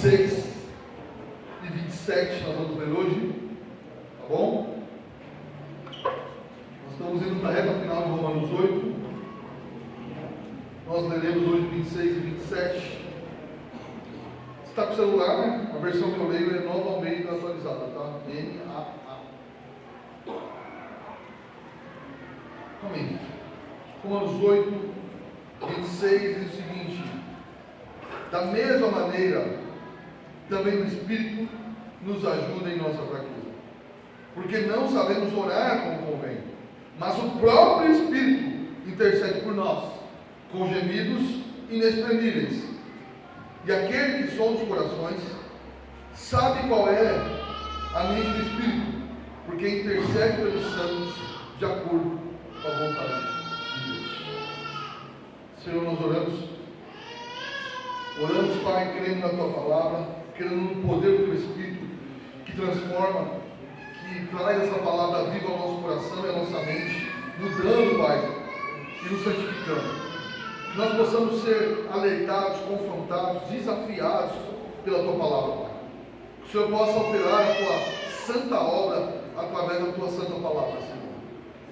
26 e 27 nós vamos ler hoje, tá bom? Nós estamos indo para a reta final de Romanos 8. Nós leremos hoje 26 e 27. Você está com o celular, né? A versão que eu leio é Nova Almeida atualizada, tá? N-A-A. Amém. Romanos 8, 26 diz o seguinte: da mesma maneira, também o Espírito nos ajuda em nossa fraqueza, porque não sabemos orar como convém, mas o próprio Espírito intercede por nós, com gemidos inexprimíveis. E aquele que sonda os corações sabe qual é a mente do Espírito, porque intercede pelos santos de acordo com a vontade de Deus. Senhor, nós oramos, Pai, crendo na Tua palavra, crendo no poder do Teu Espírito, que transforma, que traz essa palavra viva ao nosso coração e à nossa mente, mudando, Pai, e nos santificando. Que nós possamos ser alertados, confrontados, desafiados pela Tua palavra, Pai. Que o Senhor possa operar a Tua santa obra através da Tua santa palavra, Senhor.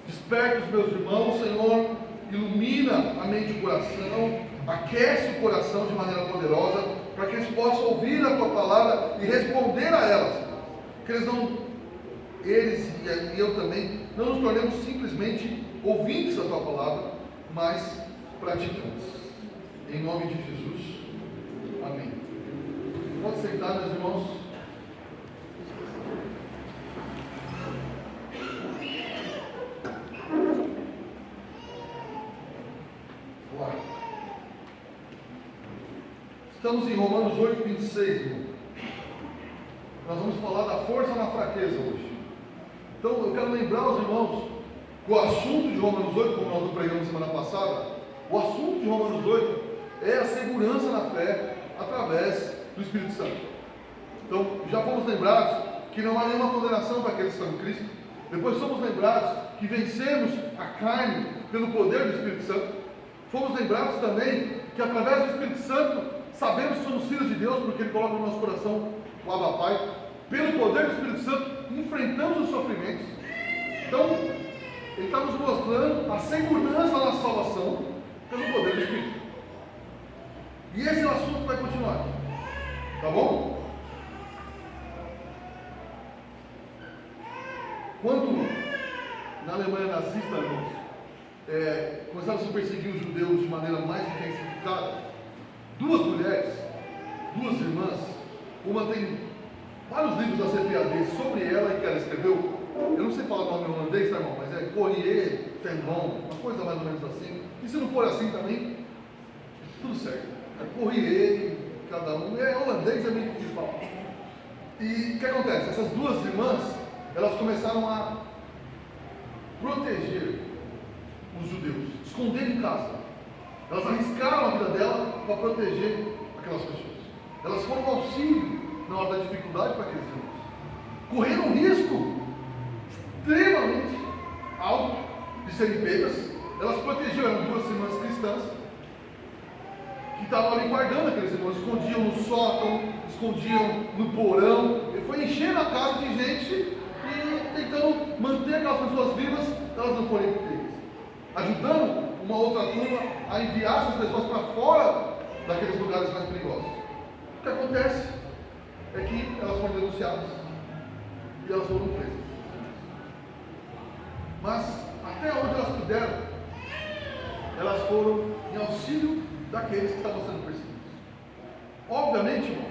Desperta os meus irmãos, Senhor, ilumina a mente e o coração, aquece o coração de maneira poderosa, para que eles possam ouvir a Tua palavra e responder a ela, Senhor. Que eles e eu também, não nos tornemos simplesmente ouvintes da Tua palavra, mas praticantes. Em nome de Jesus. Amém. Pode sentar, meus irmãos. Vamos lá. Estamos em Romanos 8, 26, irmão. Nós vamos falar da força na fraqueza hoje. Então, eu quero lembrar os irmãos que o assunto de Romanos 8, como nós pregamos semana passada, o assunto de Romanos 8 é a segurança na fé através do Espírito Santo. Então, já fomos lembrados que não há nenhuma condenação para aqueles que estão em Cristo. Depois fomos lembrados que vencemos a carne pelo poder do Espírito Santo. Fomos lembrados também que através do Espírito Santo sabemos que somos filhos de Deus, porque Ele coloca no nosso coração o Abba Pai. Pelo poder do Espírito Santo enfrentamos os sofrimentos. Então, Ele está nos mostrando a segurança da salvação pelo poder do Espírito. E esse é o assunto que vai continuar. Tá bom? Quando na Alemanha nazista, irmãos, começaram a se perseguir os judeus de maneira mais intensificada, duas mulheres, duas irmãs, uma tem vários livros da CPAD sobre ela e que ela escreveu. Eu não sei falar o nome holandês, tá, irmão? Mas é Corrier Tenbon, uma coisa mais ou menos assim. E se não for assim também, tudo certo. É Corrier, cada um. É holandês, é meio difícil de falar. E o que acontece? Essas duas irmãs, elas começaram a proteger os judeus, esconder em casa. Elas arriscaram a vida dela para proteger aquelas pessoas. Elas foram um auxílio na hora da dificuldade para aqueles irmãos. Correram um risco extremamente alto de serem pegas. Elas protegiam, eram duas irmãs cristãs que estavam ali guardando aqueles irmãos, escondiam no sótão, escondiam no porão. Ele foi enchendo a casa de gente e tentando manter aquelas pessoas vivas, elas não forem pegas, ajudando uma outra turma a enviar essas pessoas para fora daqueles lugares mais perigosos. O que acontece é que elas foram denunciadas e elas foram presas. Mas até onde elas puderam, elas foram em auxílio daqueles que estavam sendo perseguidos. Obviamente, irmão,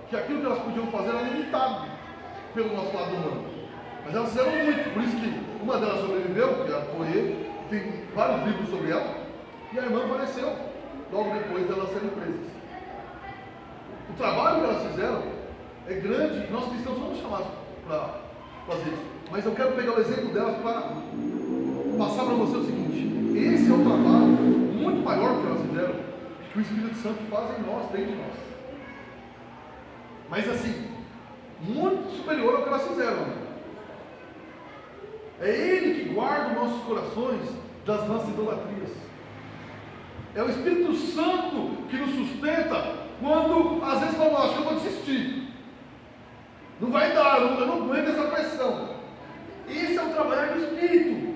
que aquilo que elas podiam fazer era limitado pelo nosso lado humano. Mas elas fizeram muito, por isso que uma delas sobreviveu, que é a Corrier, tem vários livros sobre ela, e a irmã faleceu logo depois delas serem presas. O trabalho que elas fizeram é grande, e nós cristãos somos chamados para fazer isso. Mas eu quero pegar o exemplo delas para passar para você o seguinte: esse é um trabalho muito maior que elas fizeram, que o Espírito Santo faz em nós, dentro de nós. Mas assim, muito superior ao que elas fizeram. Né? É Ele que guarda os nossos corações das nossas idolatrias. É o Espírito Santo que nos sustenta quando às vezes falam, acho que eu vou desistir. Não vai dar, eu não aguento essa pressão. Esse é o trabalhar do Espírito.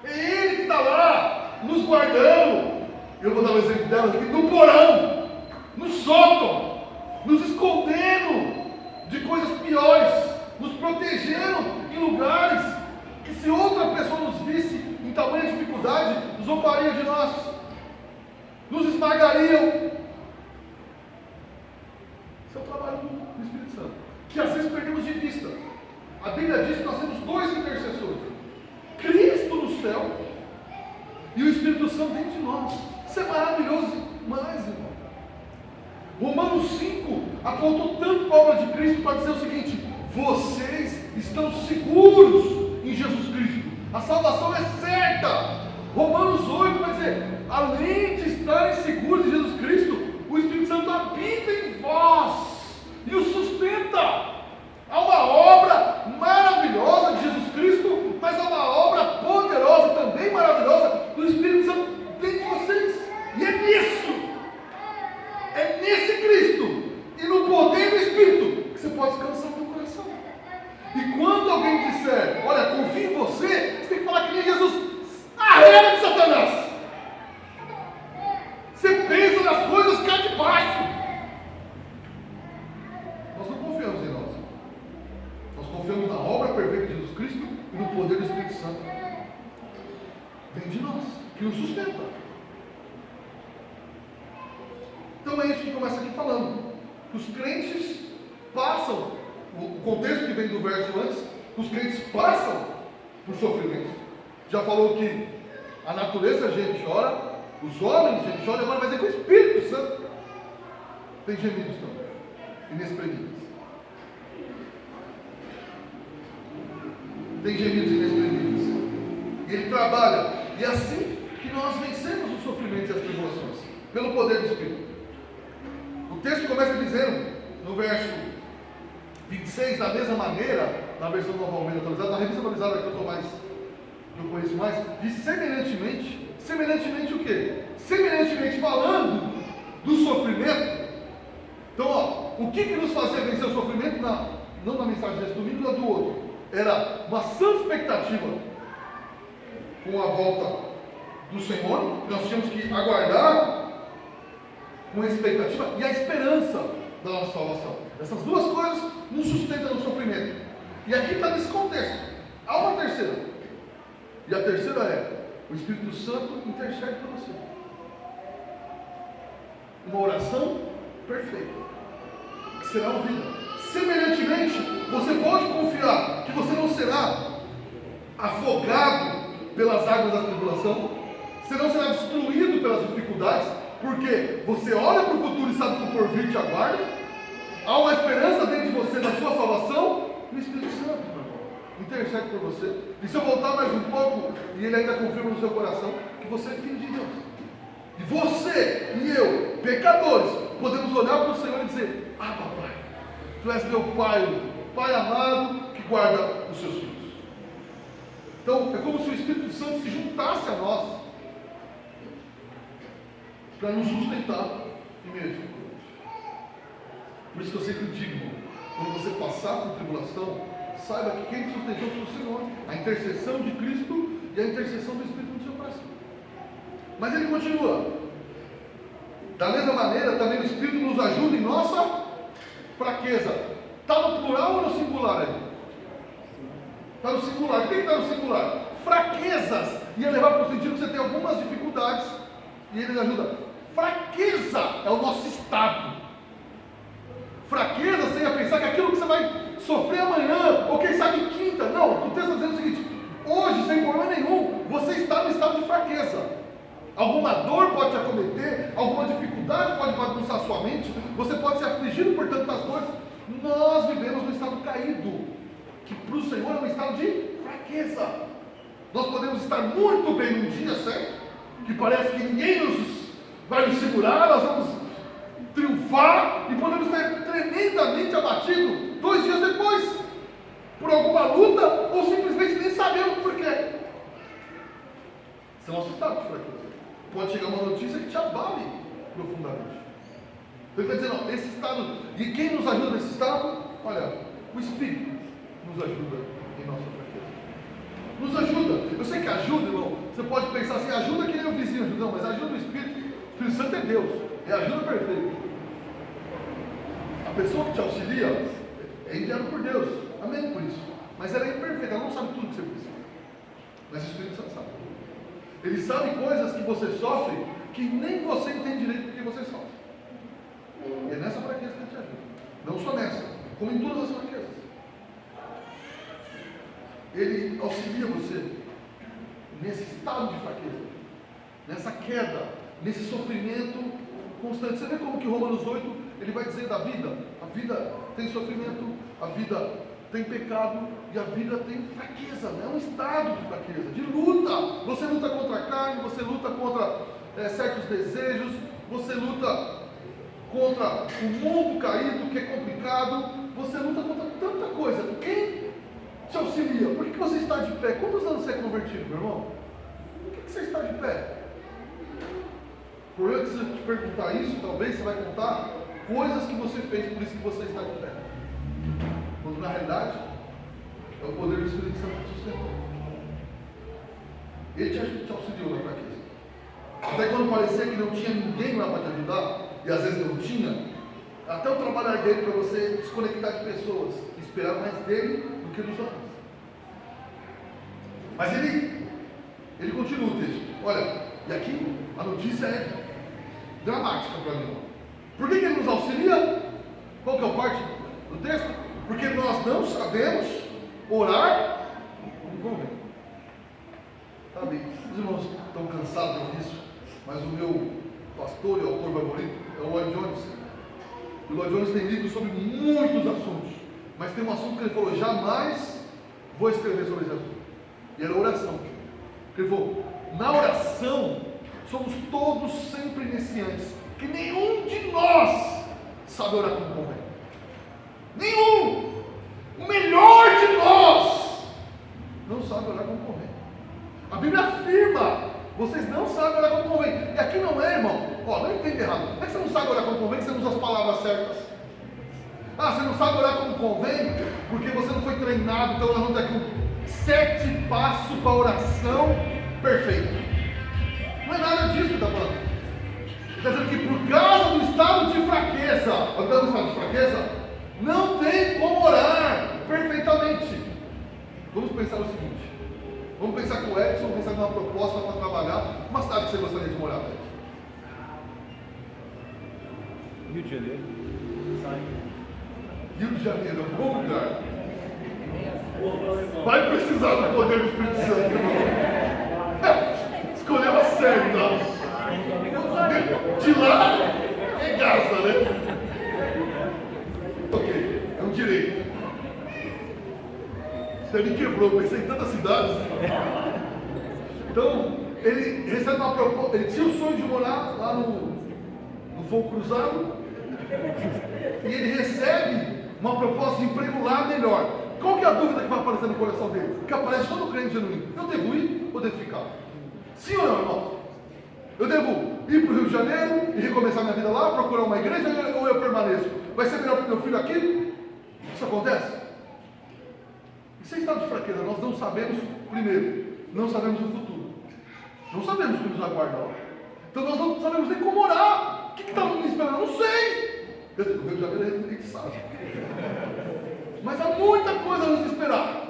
É Ele que está lá, nos guardando. Eu vou dar um exemplo dela aqui, no porão, no sótão, nos escondendo de coisas piores, nos protegendo em lugares que, se outra pessoa nos visse em tamanha dificuldade, zombaria de nós, nos esmagariam. Esse é o trabalho do Espírito Santo, que às vezes perdemos de vista. A Bíblia diz que nós temos 2 intercessores: Cristo no céu e o Espírito Santo dentro de nós. Isso é maravilhoso demais, irmão. Romanos 5 apontou tanto para a obra de Cristo para dizer o seguinte: vocês estão seguros em Jesus Cristo. A salvação é certa. Romanos 8 vai dizer: além de estarem seguros em Jesus Cristo, o Espírito Santo habita em vós e o sustenta. Há uma obra maravilhosa de Jesus Cristo, mas há uma obra poderosa também maravilhosa do Espírito Santo dentro de vocês. E é nesse Cristo e no poder do Espírito que você pode descansar no teu coração. E quando alguém disser, olha, confia em você, você tem que falar que nem Jesus: arreda de Satanás. Você pensa nas coisas cá de baixo. Nós não confiamos em nós. Nós confiamos na obra perfeita de Jesus Cristo e no poder do Espírito Santo dentro de nós, que nos sustenta. Então é isso que começa aqui falando. Que os crentes passam, o contexto que vem do verso antes, que os crentes passam por sofrimento. Já falou que a natureza a gente chora, os homens a gente chora, agora vai dizer que o Espírito Santo tem gemidos também, inexprimíveis. Tem gemidos inexprimíveis. E Ele trabalha. E é assim que nós vencemos os sofrimentos e as tribulações, pelo poder do Espírito. O texto começa dizendo, no verso 26, da mesma maneira, na versão Nova Almeida atualizada, na revista atualizada que eu conheço mais, diz semelhantemente. Semelhantemente o quê? Semelhantemente falando do sofrimento. Então, o que nos fazia vencer o sofrimento, não na mensagem desse domingo, mas do outro? Era uma sã expectativa com a volta do Senhor. Nós tínhamos que aguardar com a expectativa e a esperança da nossa salvação. Essas duas coisas nos sustentam no sofrimento. E aqui está nesse contexto. Há uma terceira. E a terceira é: o Espírito Santo intercede por você. Uma oração perfeita, que será ouvida. Semelhantemente, você pode confiar que você não será afogado pelas águas da tribulação, você não será destruído pelas dificuldades, porque você olha para o futuro e sabe que o porvir te aguarda. Há uma esperança dentro de você da sua salvação, e o Espírito Santo, meu irmão, intercede por você. E se eu voltar mais um pouco, e ele ainda confirma no seu coração que você é filho de Deus. E você e eu, pecadores, podemos olhar para o Senhor e dizer: ah, papai, tu és meu pai, pai amado, que guarda os seus filhos. Então, é como se o Espírito Santo se juntasse a nós para nos sustentar em meio à dificuldade. Por isso que eu sempre digo, quando você passar por tribulação, saiba que quem te sustentou foi o Senhor, a intercessão de Cristo e a intercessão do Espírito no seu coração. Mas ele continua: da mesma maneira, também o Espírito nos ajuda em nossa fraqueza. Está no plural ou no singular aí? Está no singular. O que está no singular? Fraquezas. Ia levar para o sentido que você tem algumas dificuldades e ele ajuda. Fraqueza é o nosso estado. Fraqueza, você ia pensar que aquilo que você vai sofrer amanhã, ou quem sabe quinta. Não, o texto está dizendo o seguinte: hoje, sem problema nenhum, você está no estado de fraqueza. Alguma dor pode te acometer, alguma dificuldade pode bagunçar sua mente, você pode ser afligido por tantas coisas. Nós vivemos no estado caído, que para o Senhor é um estado de fraqueza. Nós podemos estar muito bem num dia, certo? Que parece que ninguém vai nos segurar, nós vamos triunfar, e podemos estar tremendamente abatidos 2 dias depois, por alguma luta, ou simplesmente nem sabemos por quê. São assustados por aquilo. Pode chegar uma notícia que te abale profundamente. Ele está dizendo, ó, esse estado, e quem nos ajuda nesse estado? Olha, o Espírito nos ajuda em nossa fraqueza. Nos ajuda. Eu sei que ajuda, irmão. Você pode pensar assim, ajuda que nem o vizinho ajuda, não, mas ajuda o Espírito. O Espírito Santo é Deus, é ajuda perfeita. A pessoa que te auxilia é enviada por Deus, amém por isso. Mas ela é imperfeita, ela não sabe tudo que você precisa. Mas o Espírito Santo sabe. Ele sabe coisas que você sofre que nem você entende direito porque você sofre. E é nessa fraqueza que ele te ajuda. Não só nessa, como em todas as fraquezas. Ele auxilia você nesse estado de fraqueza, nessa queda, nesse sofrimento constante. Você vê como que Romanos 8, ele vai dizer da vida. A vida tem sofrimento, a vida tem pecado e a vida tem fraqueza. É um estado de fraqueza, de luta. Você luta contra a carne, você luta contra certos desejos, você luta contra o mundo caído, que é complicado, você luta contra tanta coisa. Quem te auxilia? Por que você está de pé? Quantos anos você é convertido, meu irmão? Por que você está de pé? O problema é que se eu te perguntar isso, talvez você vai contar coisas que você fez, por isso que você está de pé. Quando na realidade é o poder do Espírito Santo que sustentou. Ele te auxiliou na fraqueza. Até quando parecia que não tinha ninguém lá para te ajudar, e às vezes não tinha, até o trabalhar dele para você desconectar de pessoas, esperar mais dele do que dos outros. Mas ele continua o texto. Olha, e aqui a notícia é dramática para mim. Por que ele nos auxilia? Qual que é a parte do texto? Porque nós não sabemos orar como convém. Sabe, os irmãos estão cansados de ouvir isso, mas o meu pastor e autor favorito é o Lloyd Jones. O Lloyd Jones tem livros sobre muitos assuntos, mas tem um assunto que ele falou: jamais vou escrever sobre esse assunto. E era oração. Ele falou: na oração somos todos sempre iniciantes, que nenhum de nós sabe orar como convém. Nenhum! O melhor de nós não sabe orar como convém. A Bíblia afirma: vocês não sabem orar como convém. E aqui não é, irmão, não entenda errado. Não é que você não sabe orar como convém, que você não usa as palavras certas. Você não sabe orar como convém, porque você não foi treinado. Então nós vamos ter aqui 7 passos para a oração perfeita. Não é nada disso que está falando. Está dizendo que por causa do estado de fraqueza, no estado de fraqueza, não tem como orar perfeitamente. Vamos pensar o seguinte. Vamos pensar com o Edson, vamos pensar numa proposta para trabalhar. Uma cidade que você gostaria de morar, Edson? Rio de Janeiro. Rio de Janeiro é um bom lugar. Vai precisar do poder do Espírito Santo, irmão. Escolheu a certa. De lá é Gaza, né? Ok, é um direito. Você me quebrou, pensei em tantas cidades. Então, ele recebe uma proposta. Ele tinha o sonho de morar lá no Fogo Cruzado. E ele recebe uma proposta de emprego lá melhor. Qual que é a dúvida que vai aparecer no coração dele? Que aparece todo crente genuíno. Eu devo ir ou devo ficar? Sim ou não, irmão? Eu devo ir para o Rio de Janeiro e recomeçar minha vida lá, procurar uma igreja, ou eu permaneço? Vai ser melhor para o meu filho aqui? Isso acontece? Isso é estado de fraqueza. Nós não sabemos, primeiro, não sabemos o futuro. Não sabemos o que nos aguarda lá. Então nós não sabemos nem como orar. O que está me esperando? Não sei. O Rio de Janeiro a gente sabe. Mas há muita coisa a nos esperar.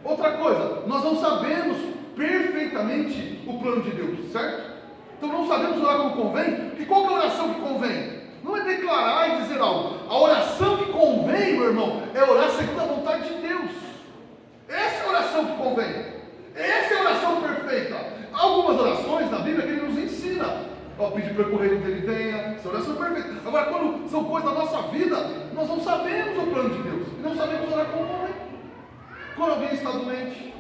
Outra coisa, nós não sabemos perfeitamente o plano de Deus, certo? Então não sabemos orar como convém. E qual que é a oração que convém? Não é declarar e dizer algo. A oração que convém, meu irmão, é orar segundo a vontade de Deus. Essa é a oração que convém. Essa é a oração perfeita. Há algumas orações na Bíblia que ele nos ensina. Pedir para correr onde ele venha. Essa oração é perfeita. Agora, quando são coisas da nossa vida, nós não sabemos o plano de Deus. E não sabemos orar como convém. Quando alguém está doente,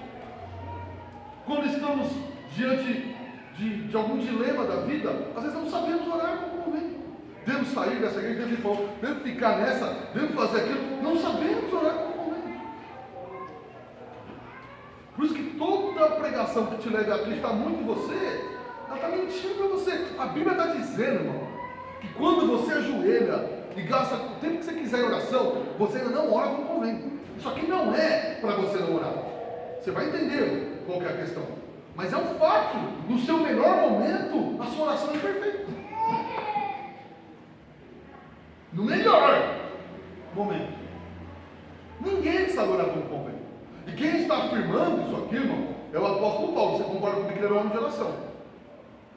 quando estamos diante de algum dilema da vida, às vezes não sabemos orar como convém. Devo sair dessa igreja, devo ficar nessa, devo fazer aquilo. Não sabemos orar como convém. Por isso que toda pregação que te leve a acreditar muito em você, ela está mentindo para você. A Bíblia está dizendo, irmão, que quando você ajoelha e gasta o tempo que você quiser em oração, você ainda não ora como convém. Isso aqui não é para você não orar. Você vai entender qual que é a questão. Mas é um fato, no seu melhor momento, a sua oração é perfeita. No melhor momento. Ninguém sabe orar como convém. E quem está afirmando isso aqui, irmão, é o apóstolo Paulo. Você concorda comigo que ele era um homem de oração.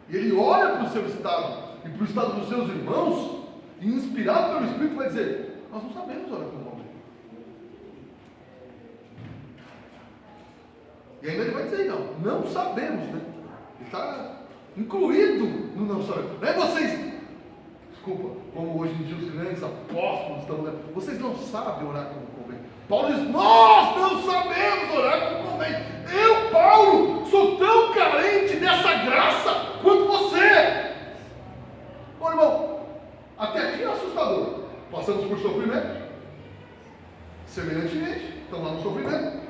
E ele olha para o seu estado e para o estado dos seus irmãos, e inspirado pelo Espírito vai dizer: nós não sabemos orar como convém. E ainda ele vai dizer: não sabemos, né? Ele está incluído no não sabemos. Não é vocês, desculpa, como hoje em dia os grandes apóstolos estão olhando, vocês não sabem orar como convém. Paulo diz: nós não sabemos orar como convém. Eu, Paulo, sou tão carente dessa graça quanto você. Bom, irmão, até aqui é assustador. Passamos por sofrimento. Semelhantemente, estamos lá no sofrimento.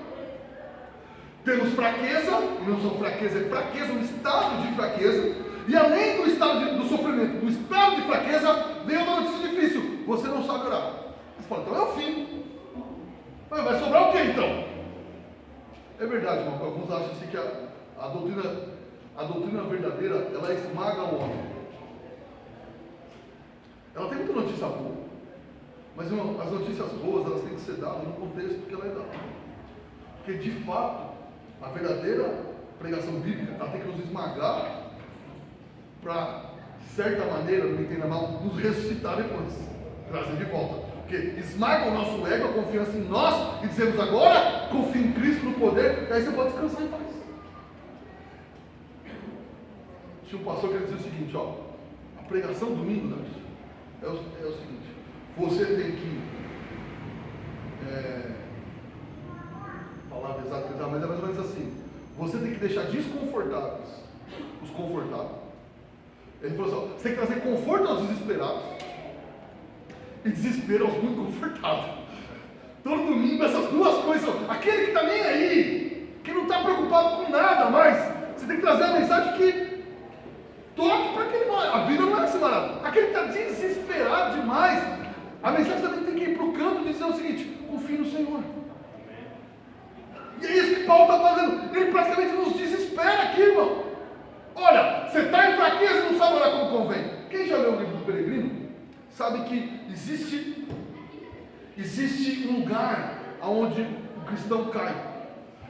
Temos fraqueza, e não só fraqueza, é fraqueza, um estado de fraqueza. E além do estado do sofrimento, do estado de fraqueza, vem uma notícia difícil: você não sabe orar. Você fala: então é o fim. Vai sobrar o que então? É verdade, irmão. Alguns acham assim que a doutrina verdadeira, ela esmaga o homem. Ela tem muita notícia boa. Mas, irmão, as notícias boas, elas têm que ser dadas no contexto que ela é dada. Porque, de fato, a verdadeira pregação bíblica, ela tem que nos esmagar para, de certa maneira, não me entenda mal, nos ressuscitar depois, trazer de volta. Porque esmaga o nosso ego, a confiança em nós, e dizemos: agora, confio em Cristo no poder, e aí você pode descansar em paz. Tinha um pastor que ele dizia o seguinte: a pregação domingo, Deus, é o seguinte: você tem que, palavra exata, mas é mais ou menos assim, você tem que deixar desconfortáveis os confortáveis. Ele falou assim: você tem que trazer conforto aos desesperados e desespero aos muito confortáveis. Todo domingo essas duas coisas, aquele que está nem aí, que não está preocupado com nada mais, você tem que trazer a mensagem que toque para aquele. A vida não é esse barato. Aquele que está desesperado demais, a mensagem também tem que ir para o canto e dizer o seguinte: confie no Senhor. E é isso que Paulo está fazendo. Ele praticamente nos desespera aqui, irmão. Olha, você está em fraqueza e não sabe orar como convém. Quem já leu o livro do Peregrino sabe que existe um lugar onde o cristão cai,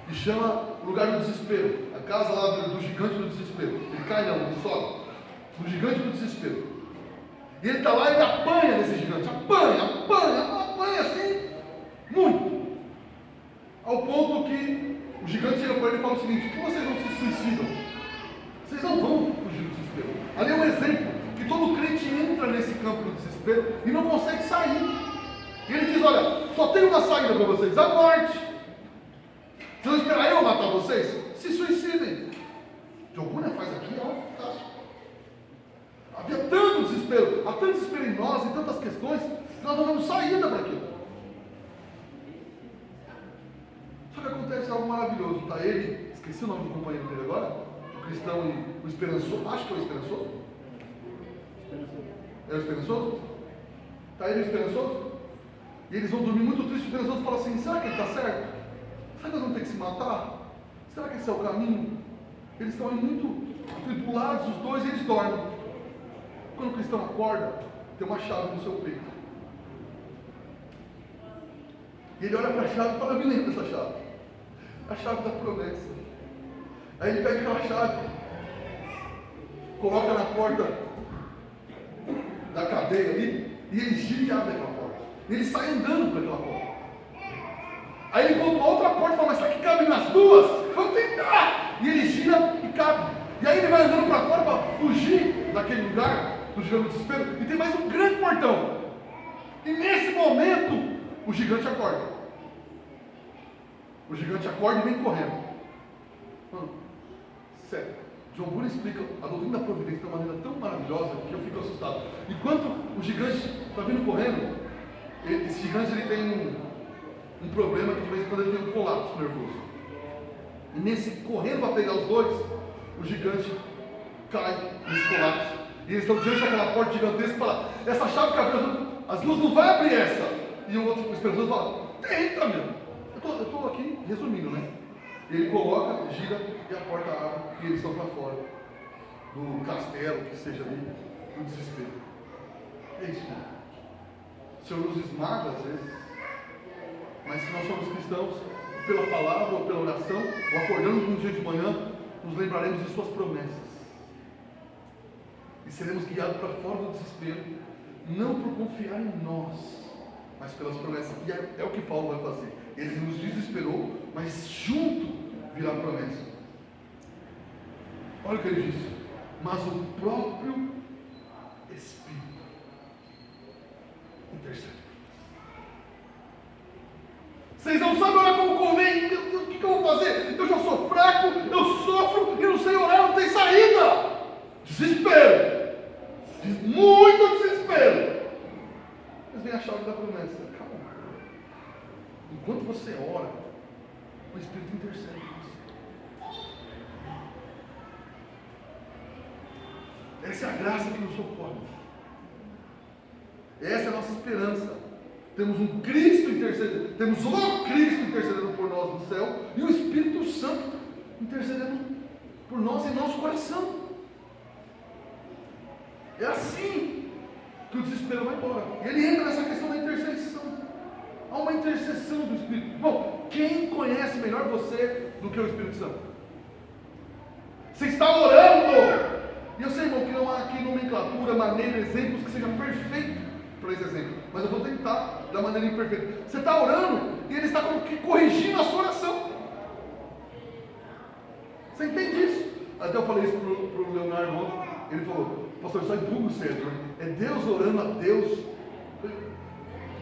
e chama o lugar do desespero. A casa lá do gigante do desespero. Ele cai não, ele sobe. No gigante do desespero. E ele está lá e ele apanha nesse gigante. Apanha assim, muito. Ao ponto que o gigante chega para ele e fala o seguinte: por que vocês não se suicidam? Vocês não vão fugir do desespero. Ali é um exemplo que todo crente entra nesse campo do desespero e não consegue sair. E ele diz: olha, só tem uma saída para vocês: a morte. Vocês vão esperar eu matar vocês? Se suicidem. Joguna faz aqui algo fantástico. Havia tanto desespero, há tanto desespero em nós, em tantas questões, que nós não temos saída para aquilo. Só que acontece algo maravilhoso. Está ele, esqueci o nome do companheiro dele agora, o cristão e o esperançoso, acho que é o esperançoso. É o esperançoso? Está ele e o esperançoso? E eles vão dormir muito tristes. O esperançoso fala assim: será que ele está certo? Será que nós vamos ter que se matar? Será que esse é o caminho? Eles estão aí muito atribulados, os dois, e eles dormem. Quando o cristão acorda, tem uma chave no seu peito. E ele olha para a chave e fala: eu me lembro dessa chave. A chave da promessa. Aí ele pega aquela chave, coloca na porta da cadeia ali, e ele gira e abre aquela porta. E ele sai andando para aquela porta. Aí ele encontra uma outra porta e fala: mas será que cabe nas duas? Vamos tentar! E ele gira e cabe. E aí ele vai andando para fora para fugir daquele lugar, do gigante do desespero, e tem mais um grande portão. E nesse momento, o gigante acorda. O gigante acorda e vem correndo. Mano, sério, John Bunyan explica a doutrina da providência de uma maneira tão maravilhosa que eu fico assustado. Enquanto o gigante está vindo correndo, esse gigante ele tem um problema que de vez em quando ele tem um colapso nervoso. E nesse correndo para pegar os dois, o gigante cai nesse colapso E eles estão diante daquela porta gigantesca e falam, essa chave que abriu as duas não vai abrir essa. E o outro esperançoso fala, tenta, meu. Eu estou aqui resumindo, né? Ele coloca, gira e a porta abre e eles estão para fora do castelo, que seja ali, do desespero. É isso, né? O Senhor nos esmaga às vezes, mas se nós somos cristãos, pela palavra ou pela oração, ou acordando um dia de manhã, nos lembraremos de suas promessas. E seremos guiados para fora do desespero, não por confiar em nós, mas pelas promessas. E é o que Paulo vai fazer. Ele nos desesperou, mas junto virá a promessa. Olha o que ele disse. Mas o próprio Espírito intercede. Vocês não sabem orar como convém. O que eu vou fazer? Eu já sou fraco, eu sofro e não sei orar, não tem saída. Desespero. Muito desespero. Mas vem a chave da promessa. Calma. Enquanto você ora, o Espírito intercede por você. Essa é a graça que nos socorre. Essa é a nossa esperança. Temos um Cristo intercedendo, temos o Cristo intercedendo por nós no céu e o Espírito Santo intercedendo por nós em nosso coração. É assim que o desespero vai embora. E ele entra nessa questão da intercessão. Há uma intercessão do Espírito. Bom, quem conhece melhor você do que o Espírito Santo? Você está orando. E eu sei, irmão, que não há aqui nomenclatura, maneira, exemplos que seja perfeito para esse exemplo, mas eu vou tentar da maneira imperfeita. Você está orando e ele está corrigindo a sua oração. Você entende isso? Até eu falei isso para o Leonardo ontem. Ele falou, pastor, só empurra o centro, né? É Deus orando a Deus.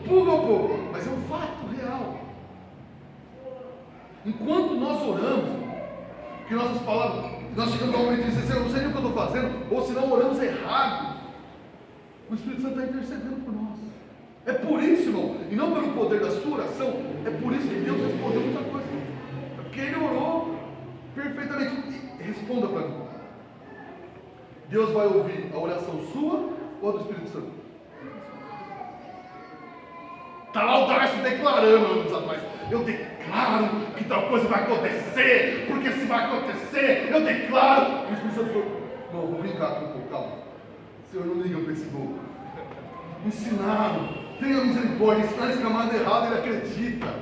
Empurra um pouco, mas é um fato real. Enquanto nós oramos, que nossas palavras, nós chegamos a um momento de dizer, eu não sei nem o que eu estou fazendo, ou se não oramos errado, o Espírito Santo está intercedendo por nós. É por isso, irmão, e não pelo poder da sua oração, é por isso que Deus respondeu muita coisa. É porque Ele orou perfeitamente. E responda para mim. Deus vai ouvir a oração sua ou a do Espírito Santo? Está lá o Darcy declarando anos atrás. Eu declaro que tal coisa vai acontecer, porque se vai acontecer, eu declaro. E o Espírito Santo falou, não, vou brincar com um pouco, calma. O Senhor não liga para esse louco. Ensinaram, tenha misericórdia, ensinar esse camarada errado, ele acredita.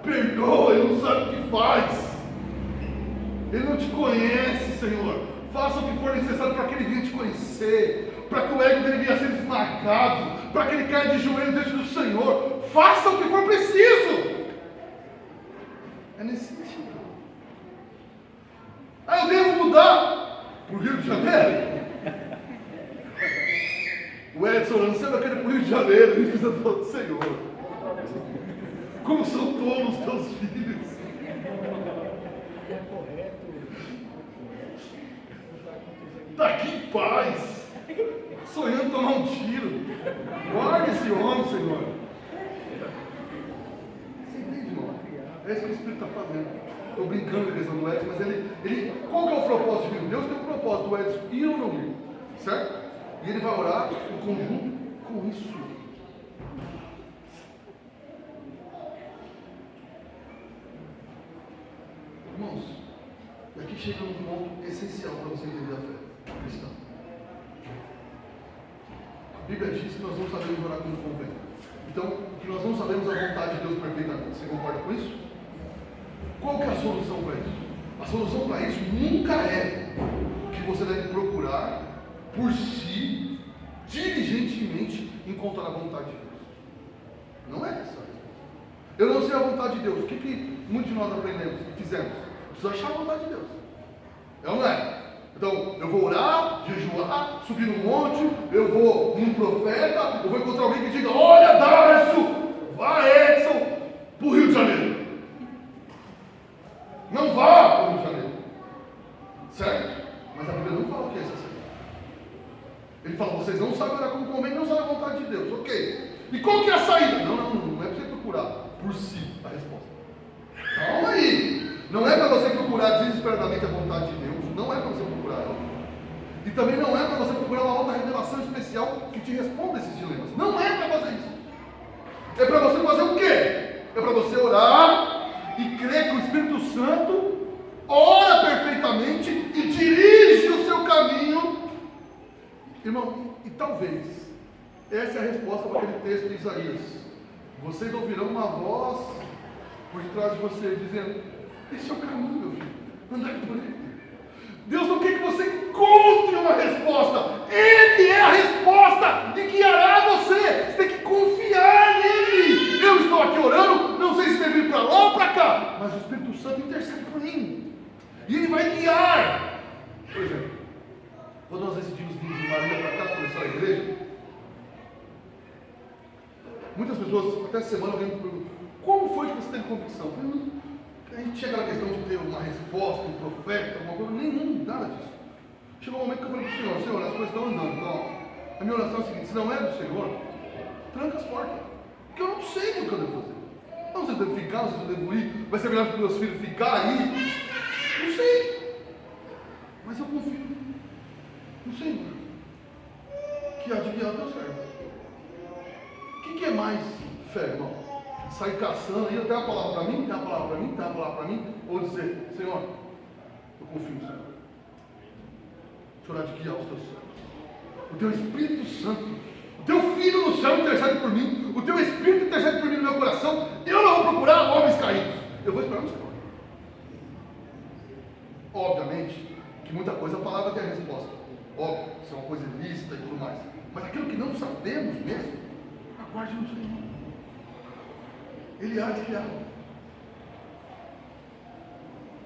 Perdoa, ele não sabe o que faz. Ele não te conhece, Senhor. Faça o que for necessário para que ele venha te conhecer, para que o ego dele venha a ser esmagado, para que ele caia de joelho diante do Senhor. Faça o que for preciso. É nesse sentido. Ah, eu devo mudar para o Rio de Janeiro? O Edson, eu não sei, eu quero ir para o Rio de Janeiro. Ele precisa falar, Senhor, como são tolos os teus filhos. Está aqui em paz, sonhando tomar um tiro. Guarda esse homem, Senhor. Você entende, irmão? É isso que o Espírito está fazendo. Estou brincando com a questão do Edson, mas ele qual que é o propósito de Deus? Deus tem um propósito do Edson ir ou não ir, certo? E ele vai orar em conjunto com isso. Irmãos, e aqui chega um ponto essencial para você entender a fé cristã. A Bíblia diz que nós não sabemos orar como convém. Então, que nós não sabemos a vontade de Deus perfeitamente. Você concorda com isso? Qual que é a solução para isso? A solução para isso nunca é que você deve procurar por si, diligentemente, encontrar a vontade de Deus. Não é essa. Eu não sei a vontade de Deus. O que muitos de nós aprendemos e fizemos? Preciso achar a vontade de Deus. É ou não é? Então, eu vou orar, jejuar, subir no monte, eu vou num profeta, eu vou encontrar alguém que diga, olha, Darcio, vai, Edson, para o Rio de Janeiro. Não vá para o Rio de Janeiro. Certo? Mas a Bíblia não fala que é essa. Ele fala, vocês não sabem orar como convém, não sabem a vontade de Deus. Ok. E qual que é a saída? Não é para você procurar por si a resposta. Calma aí. Não é para você procurar desesperadamente a vontade de Deus. Não é para você procurar ela. E também não é para você procurar uma outra revelação especial que te responda esses dilemas. Não é para fazer isso. É para você fazer o quê? É para você orar e crer que o Espírito Santo ora perfeitamente e dirige o seu caminho. Irmão, e talvez essa é a resposta para aquele texto de Isaías. Vocês ouvirão uma voz por detrás de você dizendo: esse é o caminho, meu filho, andai por ele. Deus não quer que você encontre uma resposta. Ele é a resposta e guiará você. Você tem que confiar nele. Eu estou aqui orando, não sei se deve ir para lá ou para cá, mas o Espírito Santo intercede por mim e ele vai guiar. Por exemplo, quando nós decidimos vir de Maria para cá, começar a igreja, muitas pessoas, até essa semana, alguém me perguntou: como foi que você teve convicção? Eu falei: a gente chega na questão de ter uma resposta, um profeta, alguma coisa, nenhum, nada disso. Chegou um momento que eu falei para o Senhor: Senhor, as coisas estão andando, então a minha oração é a seguinte: se não é do Senhor, tranca as portas, porque eu não sei o que eu devo fazer. Não sei se eu devo ficar, não sei se eu devo ir, vai ser melhor para os meus filhos ficar aí, não sei, mas eu confio no Senhor, que há de guiar o teu servo. O que é mais fé, irmão? Sair caçando, aí tem uma palavra para mim, tem uma palavra para mim, tem uma palavra para mim, ou dizer: Senhor, eu confio no Senhor. O Senhor há de guiar os teus servos. O teu Espírito Santo, o teu Filho no céu intercede por mim, o teu Espírito intercede por mim no meu coração. Eu não vou procurar homens caídos, eu vou esperar no Senhor. Obviamente que muita coisa a palavra tem a resposta. Óbvio, isso é uma coisa ilícita e tudo mais. Mas aquilo que não sabemos mesmo, aguarde no Senhor. Ele há de guiar.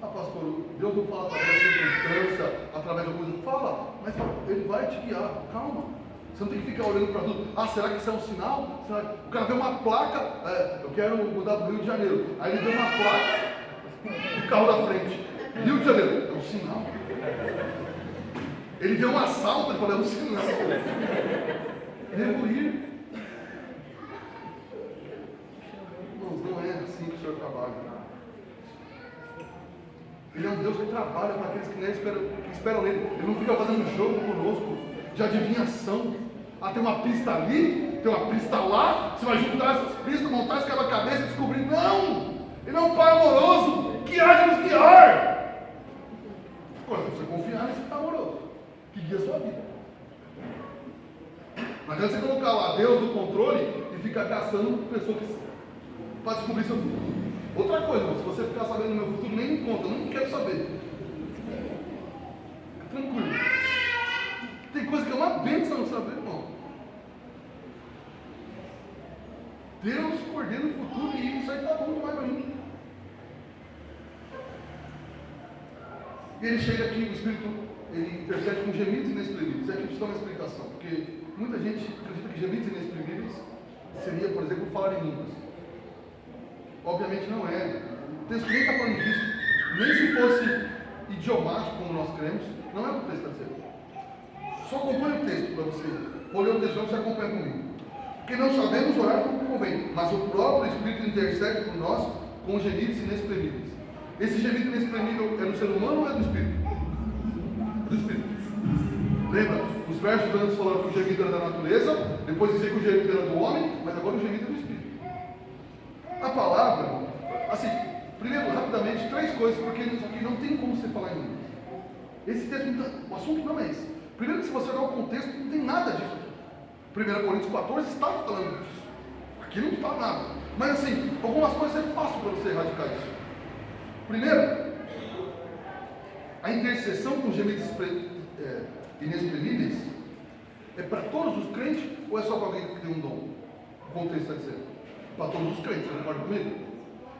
Ah, pastor, Deus não fala através da circunstância, através da coisa. Fala, mas ele vai te guiar. Calma. Você não tem que ficar olhando para tudo. Ah, será que isso é um sinal? O cara vê uma placa, eu quero mudar para o Rio de Janeiro. Aí ele vê uma placa do carro da frente. Rio de Janeiro, é um sinal. Ele vê um assalto, ele fala: é um sinal. Devo ir. Não é assim que o Senhor trabalha. Ele é um Deus que trabalha para aqueles que esperam nele. Ele não fica fazendo jogo conosco de adivinhação. Ah, tem uma pista ali, tem uma pista lá, você vai juntar essas pistas, montar esse quebra-cabeça e descobrir. Não! Ele é um Pai amoroso que há de nos guiar. Agora, você confiar nesse Pai amoroso que guia a sua vida. Não adianta você colocar lá Deus no controle e ficar caçando pessoas para descobrir seu futuro. Outra coisa, se você ficar sabendo do meu futuro, nem me conta, eu não quero saber. Tranquilo. Tem coisa que é uma bênção saber, irmão. Deus coordena o futuro e isso aí está bom demais para mim. E ele chega aqui, o Espírito, ele intercede com gemidos inexprimíveis. Aqui precisa dar uma explicação, porque muita gente acredita que gemidos inexprimíveis seria, por exemplo, falar em línguas. Obviamente não é. O texto nem está falando disso. Nem se fosse idiomático, como nós cremos, não é o que o texto está dizendo. Só acompanhe o texto para você. Vou ler o texto, você acompanha comigo. Porque não sabemos orar como convém, mas o próprio Espírito intercede por nós com gemidos inexprimíveis. Esse gemido inexprimível é do ser humano ou é do Espírito? Do Espírito. Lembra? Os versos antes falaram que o gemido era da natureza, depois dizia que o gemido era do homem, mas agora o gemido é do Espírito. A palavra, assim, primeiro, rapidamente, 3 coisas, porque isso aqui não tem como você falar em inglês. Esse texto, o assunto não é esse. Primeiro que se você olhar o contexto, não tem nada disso aqui. 1 Coríntios 14 está falando disso. Aqui não está nada. Mas assim, algumas coisas é fácil para você erradicar isso. Primeiro, a intercessão com gemidos inexprimíveis é para todos os crentes ou é só para alguém que tem um dom? O contexto está dizendo. Para todos os crentes, você concorda comigo?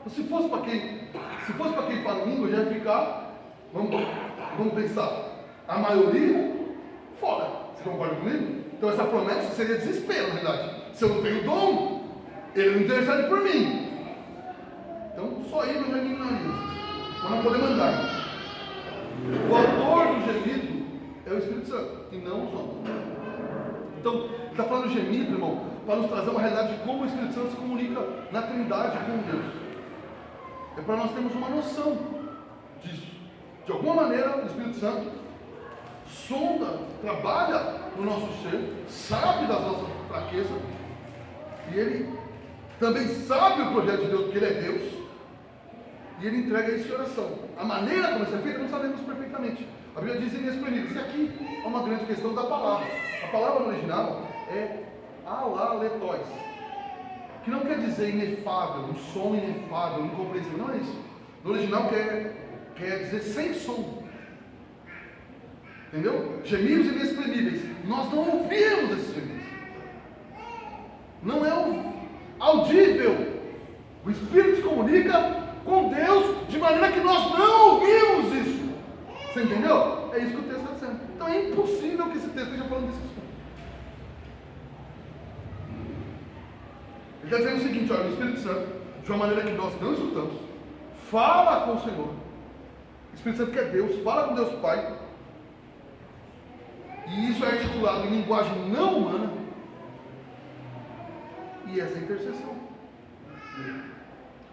Então, se fosse para quem fala língua, já ia ficar, vamos pensar, a maioria fora. Você concorda comigo? Então essa promessa seria desespero, na verdade. Se eu não tenho dom, ele não intercede por mim. Então só ele não eliminaria. Mas não podemos andar. O autor do gemido é o Espírito Santo e não os homens. Então, ele está falando gemido, irmão, para nos trazer uma realidade de como o Espírito Santo se comunica na Trindade com Deus. É para nós termos uma noção disso. De alguma maneira, o Espírito Santo sonda, trabalha no nosso ser, sabe das nossas fraquezas, e Ele também sabe o projeto de Deus, porque Ele é Deus, e Ele entrega isso em oração. A maneira como isso é feito, não sabemos perfeitamente. A Bíblia diz inexprimíveis. E aqui é uma grande questão da palavra. A palavra no original é alaletóis, que não quer dizer inefável, um som inefável, incompreensível. Não é isso. No original quer dizer sem som. Entendeu? Gemidos inexprimíveis. Nós não ouvimos esses gemidos. Não é audível. O Espírito se comunica com Deus de maneira que nós não ouvimos isso. Você entendeu? É isso que o texto está dizendo. Então é impossível que esse texto esteja falando desse assunto. Ele está dizendo o seguinte: olha, o Espírito Santo, de uma maneira que nós não escutamos, fala com o Senhor. O Espírito Santo, que é Deus, fala com Deus Pai. E isso é articulado em linguagem não humana. E essa é a intercessão.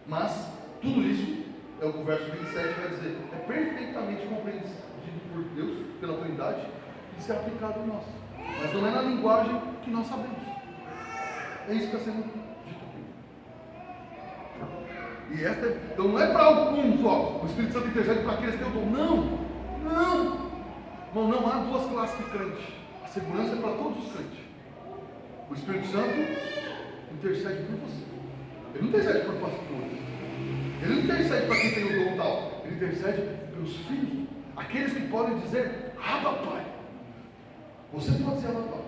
Mas tudo isso é o que o verso 27 vai dizer. É perfeitamente compreendido por Deus, pela Trindade, e isso é aplicado a nós. Mas não é na linguagem que nós sabemos. É isso que está sendo dito aqui. E então não é para alguns, ó, o Espírito Santo intercede para aqueles que eu dou. Não. Irmão, não há duas classes de crente. A segurança é para todos os crentes. O Espírito Santo intercede por você. Ele não intercede por pastores. Ele não intercede para quem tem o dom tal. Ele intercede pelos filhos. Aqueles que podem dizer, Abba, Pai. Você pode dizer Abba, Pai.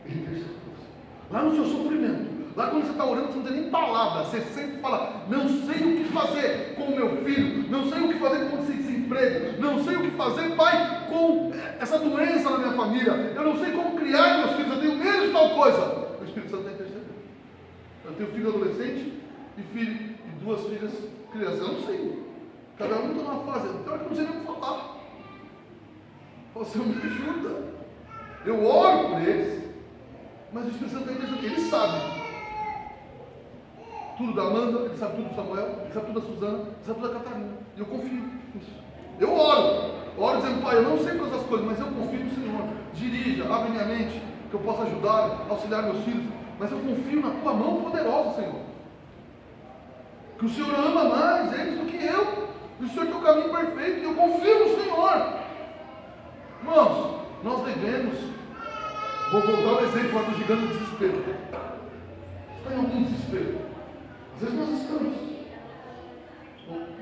Ele intercede por você. Lá no seu sofrimento. Lá quando você está orando, você não tem nem palavra. Você sempre fala, não sei o que fazer com o meu filho. Não sei o que fazer com esse desemprego. Não sei o que fazer, Pai, com essa doença na minha família. Eu não sei como criar meus filhos. Eu tenho medo de tal coisa. O Espírito Santo está intercedendo. Eu tenho filho adolescente e duas filhas crianças. Eu não sei. Cada um está numa fase. Então eu não sei nem o que falar. Você me ajuda. Eu oro por eles. Mas o Espírito Santo está intercedendo. Ele sabe tudo da Amanda, ele sabe tudo do Samuel, ele sabe tudo da Suzana, ele sabe tudo da Catarina. E eu confio nisso. Eu oro dizendo, Pai, eu não sei todas as coisas, mas eu confio no Senhor. Dirija, abre minha mente, que eu possa ajudar, auxiliar meus filhos. Mas eu confio na tua mão poderosa, Senhor. Que o Senhor ama mais eles do que eu. E o Senhor tem o caminho perfeito, e eu confio no Senhor. Irmãos, nós devemos, vou voltar ao exemplo lá do gigante do desespero. Está em algum desespero? Às vezes nós estamos.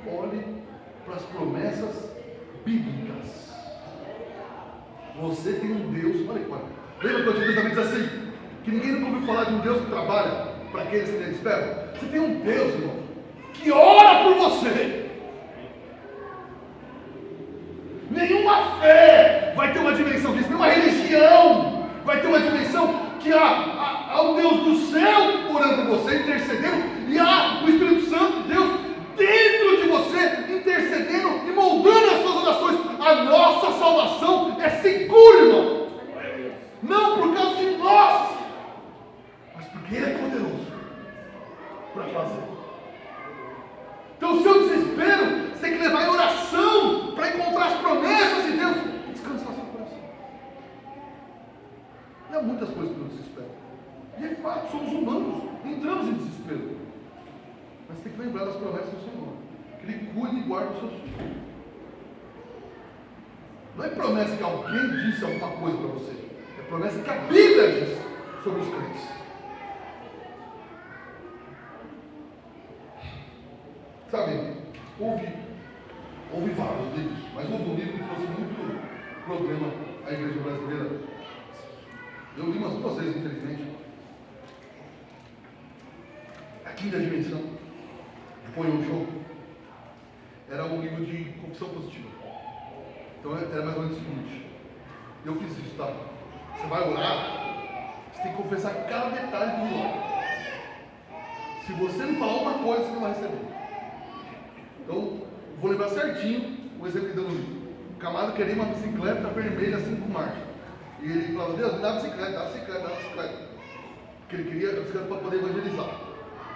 Olhe para as promessas bíblicas. Você tem um Deus, olha aqui, lembra que o Antigo Testamento diz assim, que ninguém nunca ouviu falar de um Deus que trabalha para aqueles que nele esperam? Você tem um Deus, irmão, que ora por você. Nenhuma fé vai ter uma dimensão disso, nenhuma religião vai ter uma dimensão que há um Deus do céu orando por você, intercedendo, e há o Espírito Santo, Deus, dentro de você, intercedendo e moldando as suas orações. A nossa salvação é segura, irmão. Não por causa de nós, mas porque Ele é poderoso para fazer. Então o seu desespero, você tem que levar em oração para encontrar as promessas de Deus e descansar seu coração. Não há muitas coisas que nos desesperam. E é fato, somos humanos, entramos em desespero. Mas tem que lembrar das promessas do Senhor, que Ele cuida e guarda os seus filhos. Não é promessa que alguém disse alguma coisa para você, é promessa que a Bíblia diz sobre os crentes. Sabe, houve vários livros, mas houve um livro que trouxe muito problema à igreja brasileira. Eu li umas 2 vezes, infelizmente. A Quinta Dimensão, de Ponhão Show, era um livro de confissão positiva. Então era mais ou menos o seguinte: eu fiz isso, tá? Você vai orar, você tem que confessar cada detalhe do milagre. Se você não falar uma coisa, você não vai receber. Então, vou lembrar certinho o exemplo que deu no livro. O camarada queria uma bicicleta vermelha 5 marchas. E ele falava, Deus, me dá a bicicleta. Porque ele queria a bicicleta para poder evangelizar.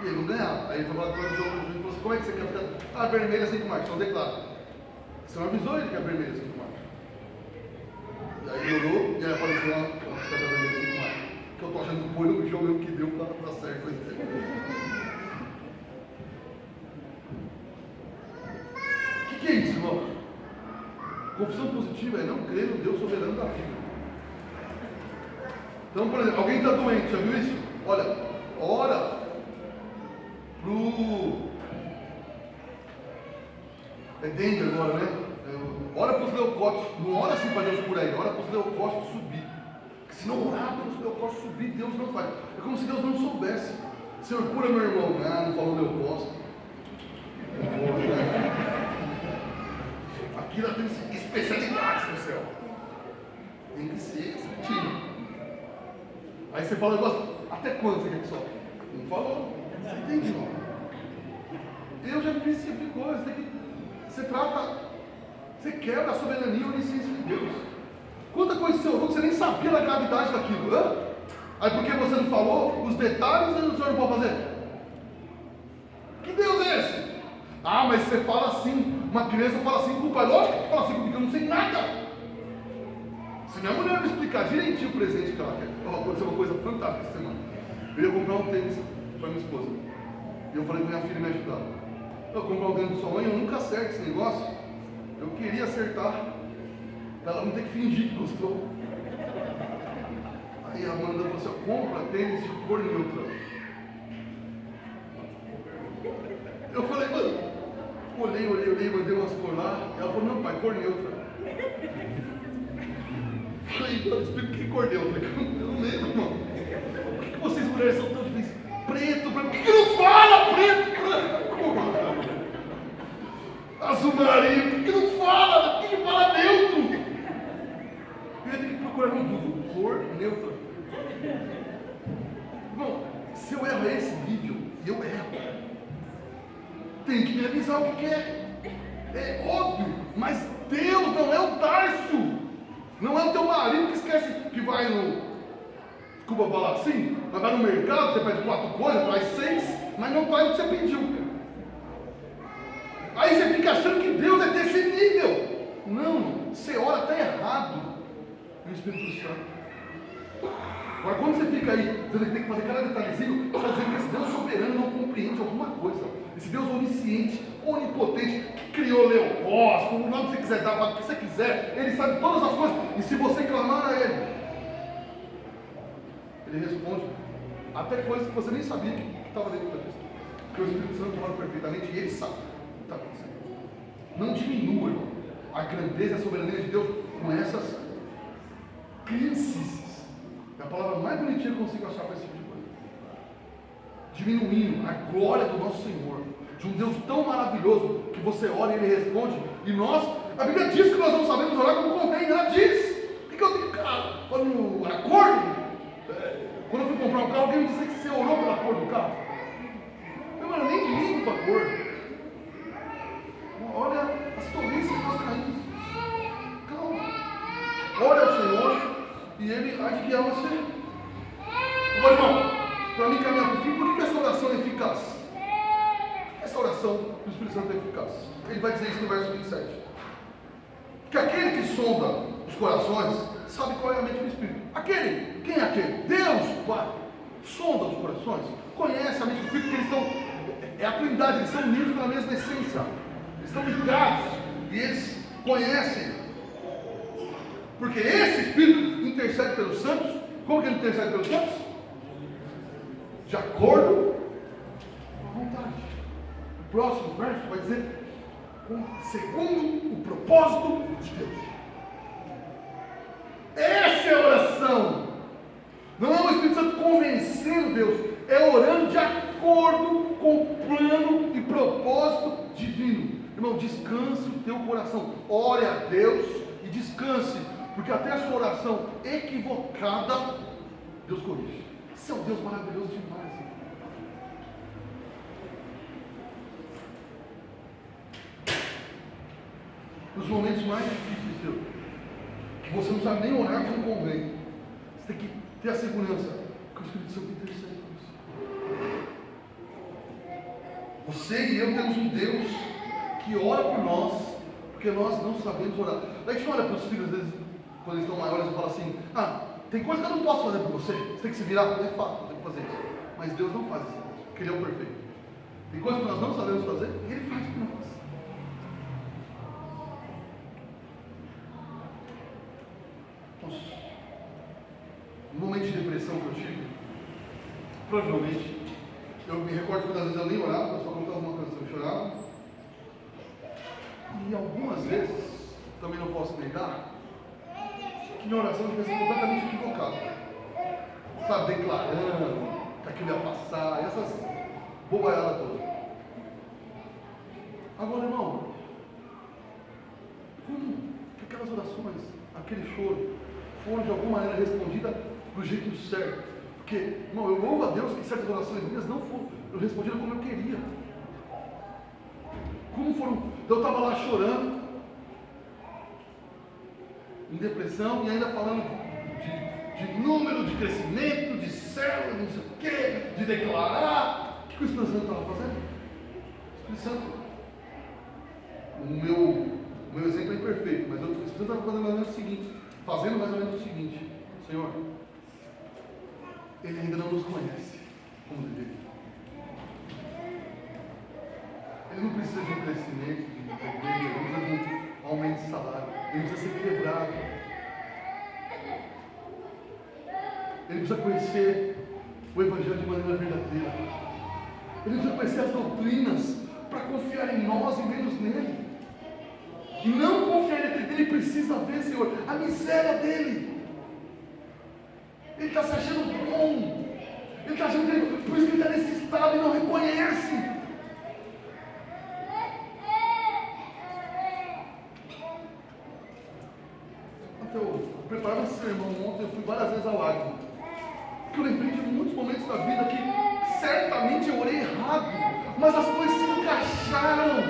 E ele não ganhava. Aí ele falou para o jogo, ele falou assim, como é que você quer a bicicleta? Vermelha 5 marchas, então declara. O Senhor avisou ele que é vermelha 5 marchas. aparecer uma pedra vermelha assim com ela. Que eu tô achando que o jogo é o que deu para dar certo aí. O que é isso, irmão? Confissão positiva é não crer no Deus soberano da vida. Então, por exemplo, alguém está doente, já viu isso? Olha, ora pro. É dengue agora, né? Ora para os leucócitos, não ora assim para Deus por aí, ora para os leucócitos subir. Porque se não orar para os leucócitos subir, Deus não faz. É como se Deus não soubesse. Senhor, cura meu irmão. Ah, não falou leucócito. Aqui ela tem especialidades no céu. Tem que ser certinho. Aí você fala, negócio, até quando você quer que sobe? Não falou. Você entende, não? Eu já fiz esse tipo de coisa. Você trata, você quebra a soberania e a onisciência de Deus. Quanta coisa você orou que você nem sabia da gravidade daquilo, né? Aí porque você não falou os detalhes, o senhor não pode fazer. Que Deus é esse? Ah, mas você fala assim, uma criança fala assim com o pai, lógico que fala assim comigo, eu não sei nada. Se minha mulher me explicar direitinho o presente que ela quer, vou acontecer uma coisa fantástica essa semana. Eu ia comprar um tênis para minha esposa. E eu falei para minha filha me ajudar. Eu comprar um tênis do sua mãe, eu nunca acerto esse negócio. Eu queria acertar, para ela não ter que fingir que gostou. Aí a Amanda falou assim, compra tênis de cor neutra. Eu falei, mano, olhei, mandei umas cor lá. Ela falou, não pai, cor neutra. Falei, mano, explica o que é cor neutra. Eu não lembro, mano. Por que vocês mulheres são tão difíceis? Preto, branco. Por que não fala preto, branco? Azul marinho. Por que não fala? Tem que falar neutro. Eu ia ter que procurar no Google. Cor neutra. Irmão, se eu erro a esse nível, e eu erro, tem que me avisar o que é. É óbvio, mas Deus não é o Tarso. Não é o teu marido que esquece que vai no. Desculpa falar assim, mas vai no mercado, você pede 4 coisas, traz 6, mas não traz o que você pediu. Aí você fica achando que Deus é desse nível. Não, você ora até errado no Espírito Santo. Agora, quando você fica aí, você tem que fazer cada detalhezinho, está dizendo que esse Deus soberano não compreende alguma coisa. Esse Deus onisciente, onipotente, que criou Leucócito, o nome que você quiser dar, o que você quiser, Ele sabe todas as coisas. E se você clamar a Ele responde até coisas que você nem sabia que estava dentro da questão. Porque o Espírito Santo fala perfeitamente e Ele sabe o que está acontecendo. Não diminua, irmão, a grandeza e a soberania de Deus com essas criancices. É a palavra mais bonitinha que eu consigo achar para esse tipo de coisa. Diminuindo a glória do nosso Senhor, de um Deus tão maravilhoso que você ora e Ele responde, e nós, a Bíblia diz que nós não sabemos orar como convém, ela diz. O que eu tenho que quando a cor? Quando eu fui comprar um carro, alguém me disse que você orou pela cor do carro. Eu nem ligo para a cor. Olha as torres que nós caímos. Calma. Ora ao Senhor e Ele há de guiar você. Agora, irmão, para mim caminhar para o fim, por que essa oração é eficaz? Por que essa oração do Espírito Santo é eficaz? Ele vai dizer isso no verso 27. Que aquele que sonda os corações sabe qual é a mente do Espírito. Aquele, quem é aquele? Deus, o Pai, sonda os corações, conhece a mente do Espírito, porque eles estão, é a Trindade, eles são unidos pela mesma essência, eles estão ligados e eles conhecem, porque esse Espírito intercede pelos santos. Como que ele intercede pelos santos? De acordo com a vontade. O próximo verso vai dizer segundo o propósito de Deus. Essa é a oração. Não é o Espírito Santo convencendo Deus, é orando de acordo com o plano e propósito divino. Irmão, descanse o teu coração. Ore a Deus e descanse, porque até a sua oração equivocada, Deus corrige. Esse é um Deus maravilhoso demais. Nos momentos mais difíceis, Deus, que você não sabe nem orar como convém, você tem que ter a segurança que o Espírito Santo intercede por você. Você e eu temos um Deus que ora por nós, porque nós não sabemos orar. A gente não olha para os filhos, às vezes, quando eles estão maiores, eu falo assim: tem coisa que eu não posso fazer por você, você tem que se virar. É fato, eu tenho que fazer isso. Mas Deus não faz isso, porque Ele é o perfeito. Tem coisas que nós não sabemos fazer, e Ele faz por nós. No momento de depressão que eu tive, provavelmente, eu me recordo que muitas vezes eu nem orava, eu só colocava uma canção e chorava. E algumas vezes, também não posso negar, que minha oração devia ser completamente equivocada. Sabe, declarando que aquilo ia passar, essas bobaiadas todas. Agora, irmão, como que aquelas orações, aquele choro, foram de alguma maneira respondidas do jeito certo? Porque, irmão, eu louvo a Deus que certas orações minhas não foram respondidas como eu queria. Como foram? Eu estava lá chorando, em depressão, e ainda falando de número, de crescimento, de célula, não sei o quê, de declarar. O que o Espírito Santo estava fazendo? O Espírito Santo. O meu exemplo é imperfeito, mas o Espírito Santo estava fazendo mais ou menos o seguinte: Senhor, Ele ainda não nos conhece como deveria. Ele não precisa de um crescimento, de igreja, ele não precisa de um aumento de salário, ele precisa ser quebrado. Ele precisa conhecer o Evangelho de maneira verdadeira. Ele precisa conhecer as doutrinas para confiar em nós e menos nele. E não confiar nele, ele precisa ver, Senhor, a miséria dele. Ele está se achando bom. Ele está achando que por isso que ele está nesse estado e não reconhece. Eu preparava esse sermão ontem, eu fui várias vezes ao lágrima. Porque eu lembrei de muitos momentos da vida que certamente eu orei errado, mas as coisas se encaixaram.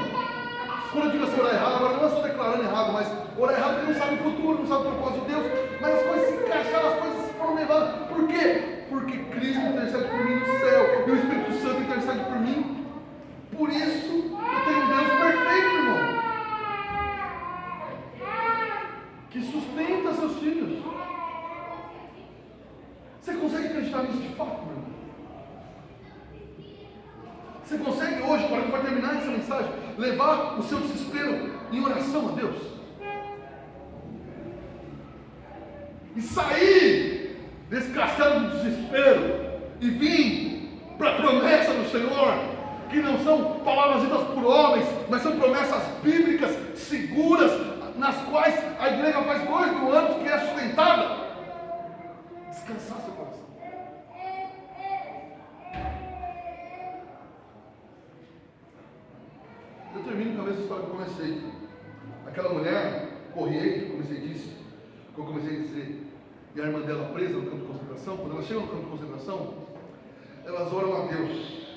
Quando eu digo assim, orar errado, agora não é só declarando errado, mas orar errado porque não sabe o futuro, não sabe o propósito de Deus, mas as coisas se encaixaram, as coisas foram levadas. Por quê? Porque Cristo intercede por mim no céu, e o Espírito Santo intercede por mim. Por isso, eu tenho um Deus perfeito, irmão, que sustenta seus filhos. Você consegue acreditar nisso de fato, meu irmão? Você consegue hoje, para que vai terminar essa mensagem, levar o seu desespero em oração a Deus? E sair desse castelo do desespero e vir para a promessa do Senhor, que não são palavras ditas por homens, mas são promessas bíblicas, seguras, nas quais a igreja faz 2000 anos que é sustentada. Descansar seu coração. Eu termino com a mesma história que eu comecei. Aquela mulher, Corriei, comecei a dizer, e a irmã dela presa no campo de concentração, quando elas chegam no campo de concentração, elas oram a Deus,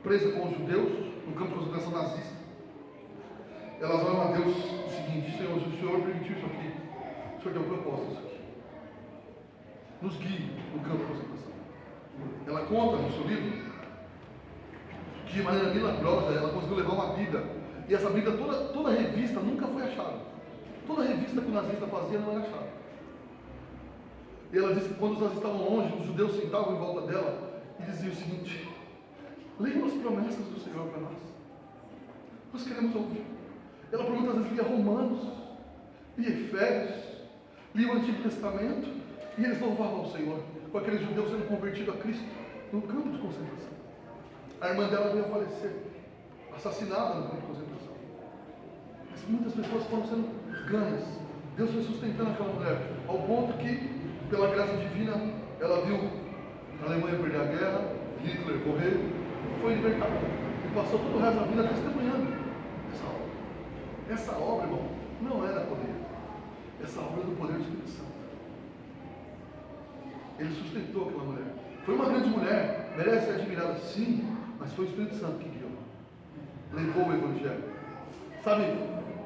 presa com os judeus, no campo de concentração nazista. Elas oram a Deus o seguinte: Senhor, se o Senhor permitiu isso aqui, o Senhor tem um propósito nisso aqui. Nos guie no campo de concentração. Ela conta no seu livro que de maneira milagrosa ela conseguiu levar uma Bíblia, e essa Bíblia toda revista nunca foi achada. Toda revista que o nazista fazia não era achada. E ela disse que quando os nazistas estavam longe, os judeus sentavam em volta dela e diziam o seguinte: leiam as promessas do Senhor para nós. Nós queremos ouvir. Ela por muitas vezes lia Romanos, lia Efésios, lia o Antigo Testamento, e eles louvavam o Senhor, com aqueles judeus sendo convertidos a Cristo no campo de concentração. A irmã dela veio a falecer, assassinada no campo de concentração. Mas muitas pessoas foram sendo ganhas. Deus foi sustentando aquela mulher, ao ponto que, pela graça divina, ela viu a Alemanha perder a guerra, Hitler morrer, e foi libertada. E passou todo o resto da vida testemunhando essa obra. Essa obra, irmão, não era poder. Essa obra é do poder do Espírito Santo. Ele sustentou aquela mulher. Foi uma grande mulher, merece ser admirada, sim, mas foi o Espírito Santo que guiou. Levou o Evangelho. Sabe,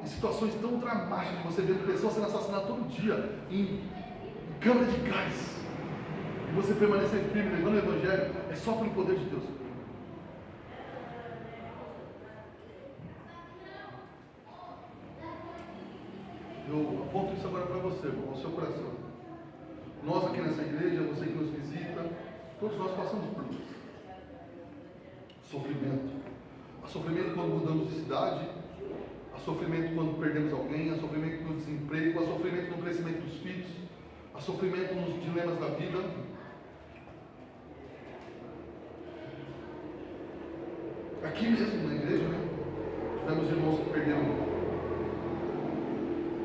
em situações tão dramáticas, você vê pessoas sendo assassinadas todo dia, em câmara de gás, e você permanecer firme levando o Evangelho, é só pelo poder de Deus. Eu aponto isso agora para você, irmão, ao seu coração. Nós aqui nessa igreja, você que nos visita, todos nós passamos por isso. Sofrimento. Há sofrimento quando mudamos de cidade, há sofrimento quando perdemos alguém, há sofrimento no desemprego, há sofrimento no crescimento dos filhos, há sofrimento nos dilemas da vida. Aqui mesmo na igreja, né? Tivemos irmãos que perderam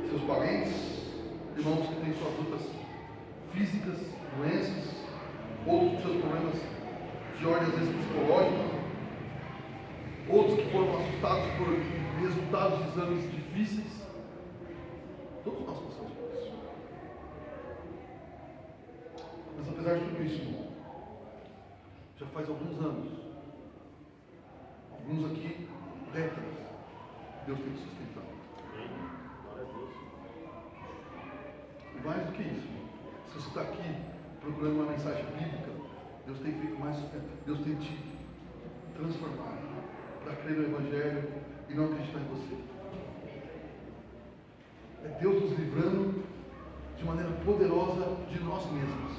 seus parentes, irmãos que têm suas lutas físicas, doenças, outros com seus problemas de ordem às vezes psicológica, outros que foram assustados por resultados de exames difíceis. Todos nós passamos por isso. Mas apesar de tudo isso, irmão, já faz alguns anos, alguns aqui, décadas, Deus tem te sustentado. E mais do que isso, irmão, se você está aqui procurando uma mensagem bíblica, Deus tem feito mais sustentado. Deus tem te transformado para crer no Evangelho e não acreditar em você. É Deus nos livrando de maneira poderosa de nós mesmos.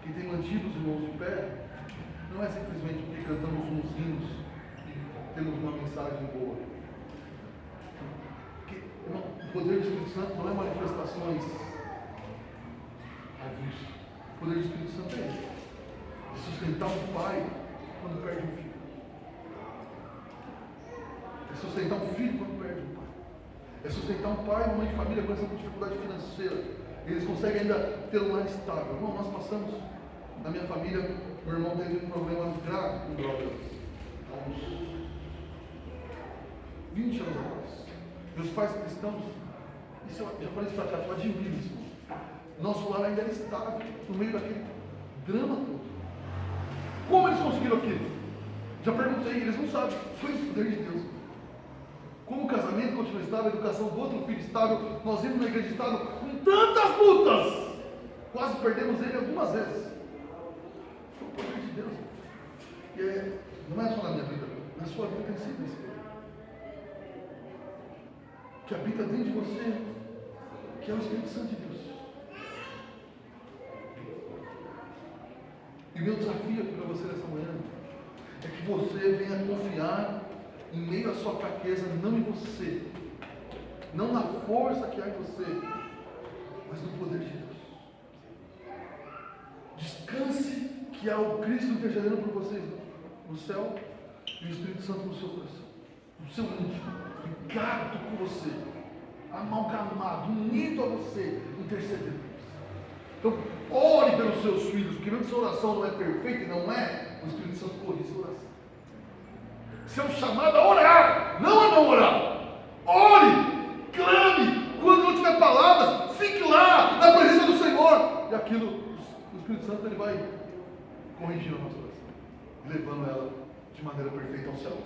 Quem tem mantido os irmãos de pé não é simplesmente porque cantamos uns hinos e temos uma mensagem boa. Porque, irmão, o poder do Espírito Santo não é manifestações avulsas. O poder do Espírito Santo é esse. De sustentar um pai quando perde um filho. É sustentar um filho quando perde um pai. É sustentar um pai e uma mãe de família quando estão com dificuldade financeira. Eles conseguem ainda ter um lar estável. Irmão, nós passamos, na minha família, meu irmão teve um problema grave com drogas há uns 20 anos atrás. Meus pais cristãos, isso eu já falei isso para cá, eu admiro isso. Nosso lar ainda era estável no meio daquele drama todo. Como eles conseguiram aquilo? Já perguntei, eles não sabem. Foi o poder de Deus. Como o casamento continua estável, a educação do outro filho estável, nós vimos na igreja estável com tantas lutas. Quase perdemos ele algumas vezes. Foi o poder de Deus. E não é só na minha vida, na sua vida tem sido isso. Que habita dentro de você, que é o Espírito Santo de Deus. E meu desafio aqui para você nessa manhã é que você venha confiar em meio à sua fraqueza, não em você, não na força que há em você, mas no poder de Deus. Descanse que há o Cristo intercedendo por vocês no céu e o Espírito Santo no seu coração, no seu íntimo, ligado com você, amalgamado, unido a você, intercedendo. Então, ore pelos seus filhos, porque mesmo que sua oração não é perfeita e não é, o Espírito Santo corrige sua oração. Seu chamado a orar, não a não orar. Ore, clame, quando não tiver palavras, fique lá, na presença do Senhor. E aquilo, o Espírito Santo ele vai corrigir a nossa oração, levando ela de maneira perfeita ao céu.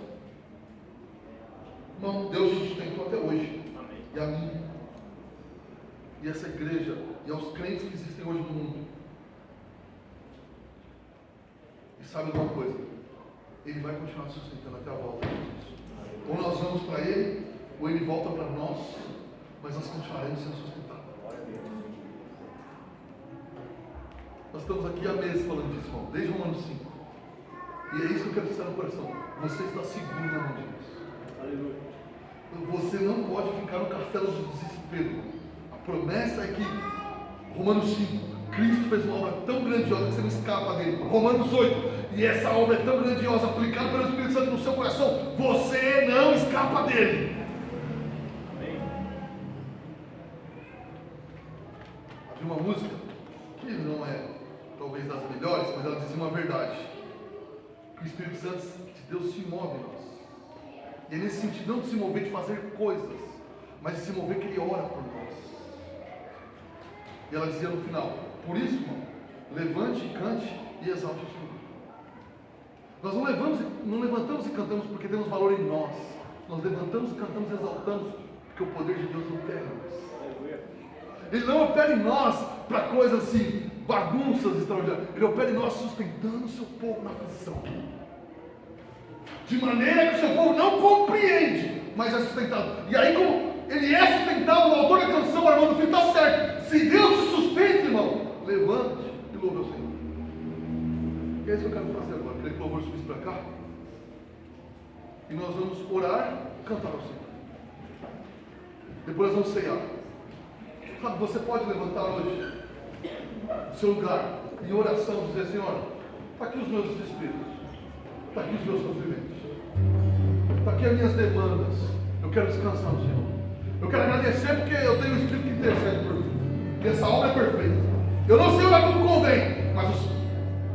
Irmão, Deus nos sustentou até hoje. Amém. E a mim, e essa igreja, e aos crentes que existem hoje no mundo. E sabe de uma coisa? Ele vai continuar sustentando até a volta de Jesus. Ou nós vamos para Ele, ou Ele volta para nós, mas nós continuaremos sendo sustentados. Nós estamos aqui há meses falando disso, irmão, desde Romanos 5. E é isso que eu quero estar no coração. Você está seguro na mão de Deus. Aleluia. Você não pode ficar no castelo do desespero. A promessa é que, Romanos 5, Cristo fez uma obra tão grandiosa que você não escapa dele. Romanos 8, e essa obra é tão grandiosa, aplicada pelo Espírito Santo no seu coração, você não escapa dele. Amém. Havia uma música, que não é talvez das melhores, mas ela dizia uma verdade. Que o Espírito Santo de Deus se move em nós. E é nesse sentido, não de se mover de fazer coisas, mas de se mover que Ele ora por nós. E ela dizia no final, por isso, irmão, levante, cante e exalte o Senhor. Nós não levantamos e cantamos porque temos valor em nós. Nós levantamos e cantamos e exaltamos porque o poder de Deus opera em nós. Ele não opera em nós para coisas assim, bagunças extraordinárias. Ele opera em nós sustentando o seu povo na aflição. de maneira que o seu povo não compreende, mas é sustentado. E aí, como ele é sustentado, o autor da canção, Armando Filho, está certo. Se Deus te sustenta, irmão, levante e louve ao Senhor. E é isso que eu quero fazer agora. Queria que o louvor subisse para cá. E nós vamos orar e cantar ao Senhor. Depois nós vamos ceiar. Sabe, você pode levantar hoje do seu lugar, em oração, e dizer: Senhor, está aqui os meus desesperos, está aqui os meus sofrimentos, está aqui as minhas demandas. Eu quero descansar no Senhor. Eu quero agradecer porque eu tenho o Espírito que intercede por mim. E essa obra é perfeita. Eu não sei orar como convém, mas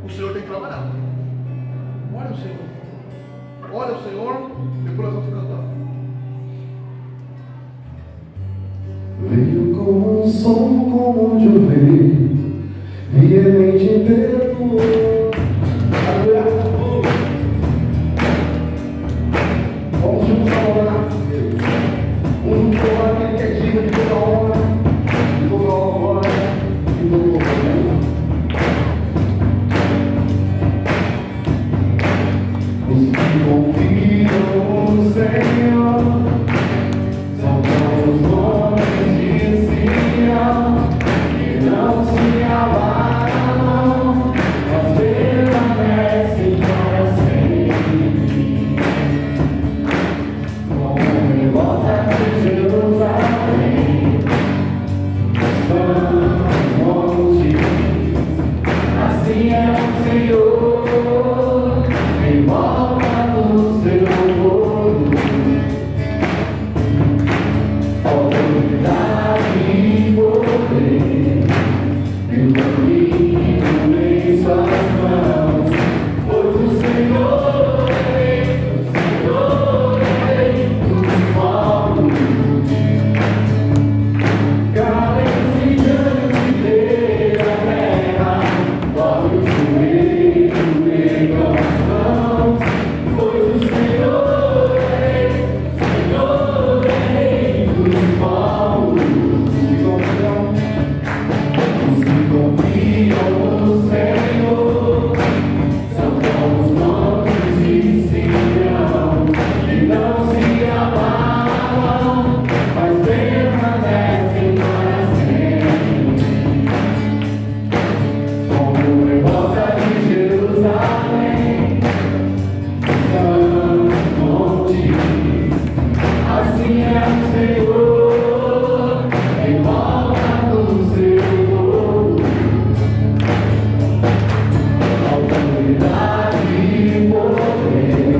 o Senhor tem que trabalhar. Olha o Senhor. Olha o Senhor, depois nós vamos cantar. Veio como um som, como de um rei, veemente perdoou. Como de um sol nasceu, um som aquele que é digno de toda honra, de toda glória, de todo louvor. Os que confiam no Senhor são como os montes de Sião, que não se abalam, mas permanecem para sempre. Como revolta de Jerusalém, os montes, assim é o Senhor, em volta do seu povo. Autoridade e poder, e o caminho em suas mãos, pois o Senhor é dos povos. Calem-se diante dele a terra, dobre o joelho, ergam as mãos, pois o Senhor é dos povos. Os que confiam no Senhor são como os montes de Sião, que não se abalam, mas permanecem para sempre. Como revolta de Jerusalém, são os montes, assim é o Senhor, em volta do seu povo. Autoridade e poder,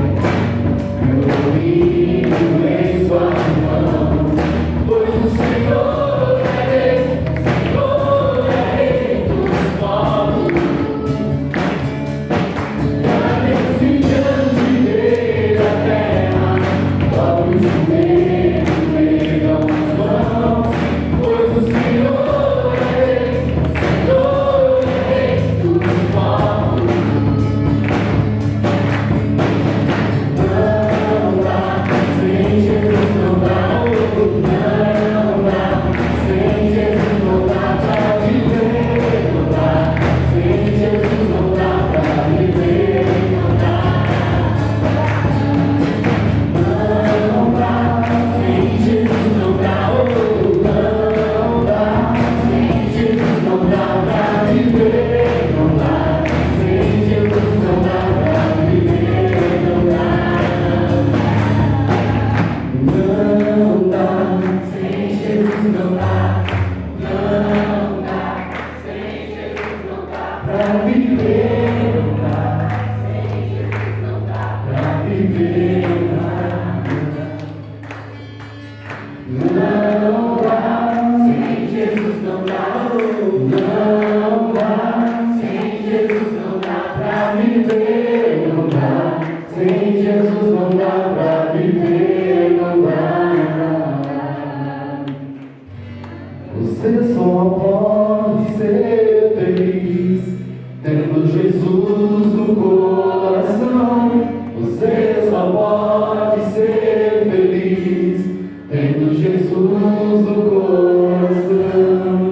meu domínio em suas mãos, pois o Senhor é Rei dos povos. Calem-se diante dele a terra, dobre o joelho, ergam as mãos, pois o Senhor é Rei dos povos. Não dá, sem Jesus não dá, não dá, sem Jesus não dá pra viver, não dá, sem Jesus não dá pra viver, não dá, sem Jesus não dá, não dá, sem Jesus não dá pra viver, não dá, sem Jesus não dá pra viver, não dá, não dá, sem Jesus não dá, não dá, sem Jesus não dá pra viver, não dá, sem Jesus não dá pra viver, não dá, não dá, sem Jesus não dá, não dá, sem Jesus não dá pra viver, não dá, sem Jesus não dá pra viver, não dá. Você só pode ser feliz tendo Jesus no coração. Você só pode ser feliz tendo Jesus no coração.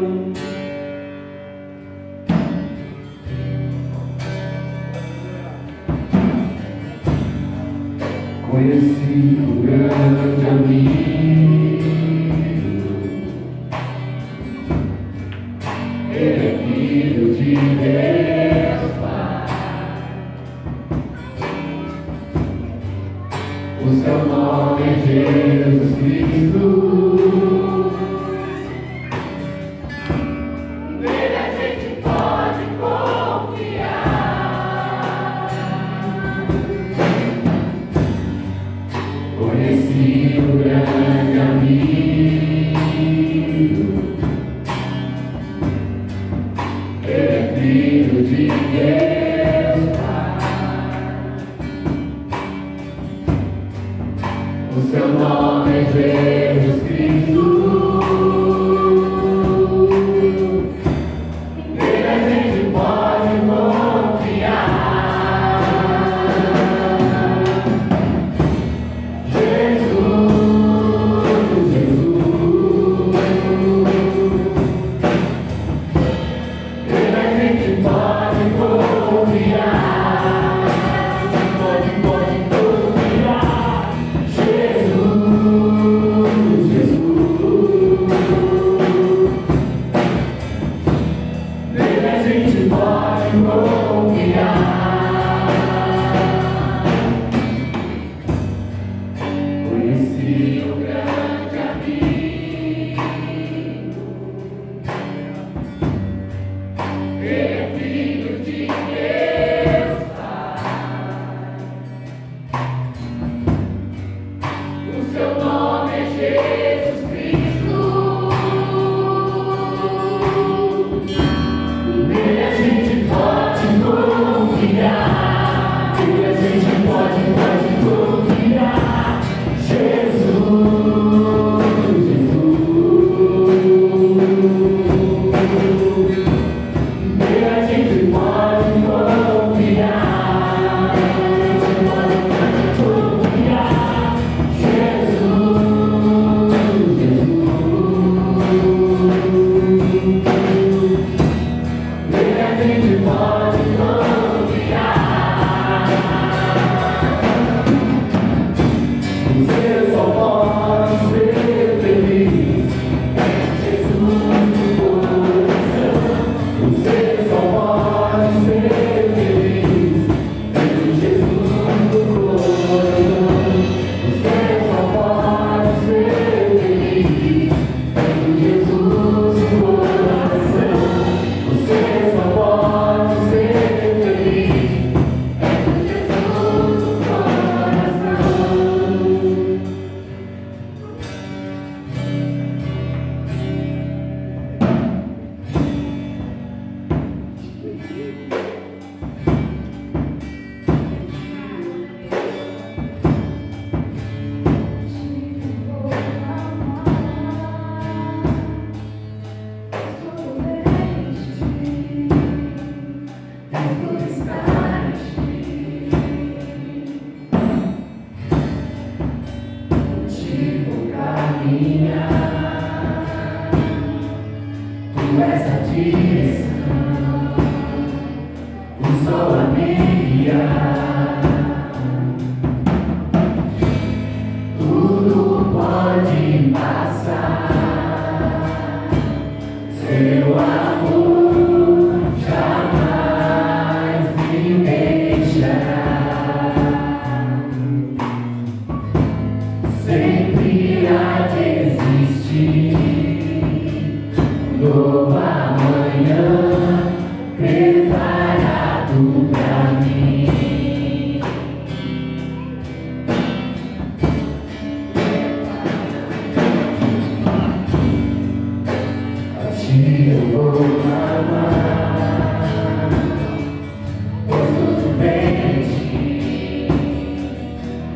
Tudo pode passar, seu amor jamais me deixará. Sempre há de existir um novo amanhã preparado pra mim. Eu vou amar, pois tudo vem de ti,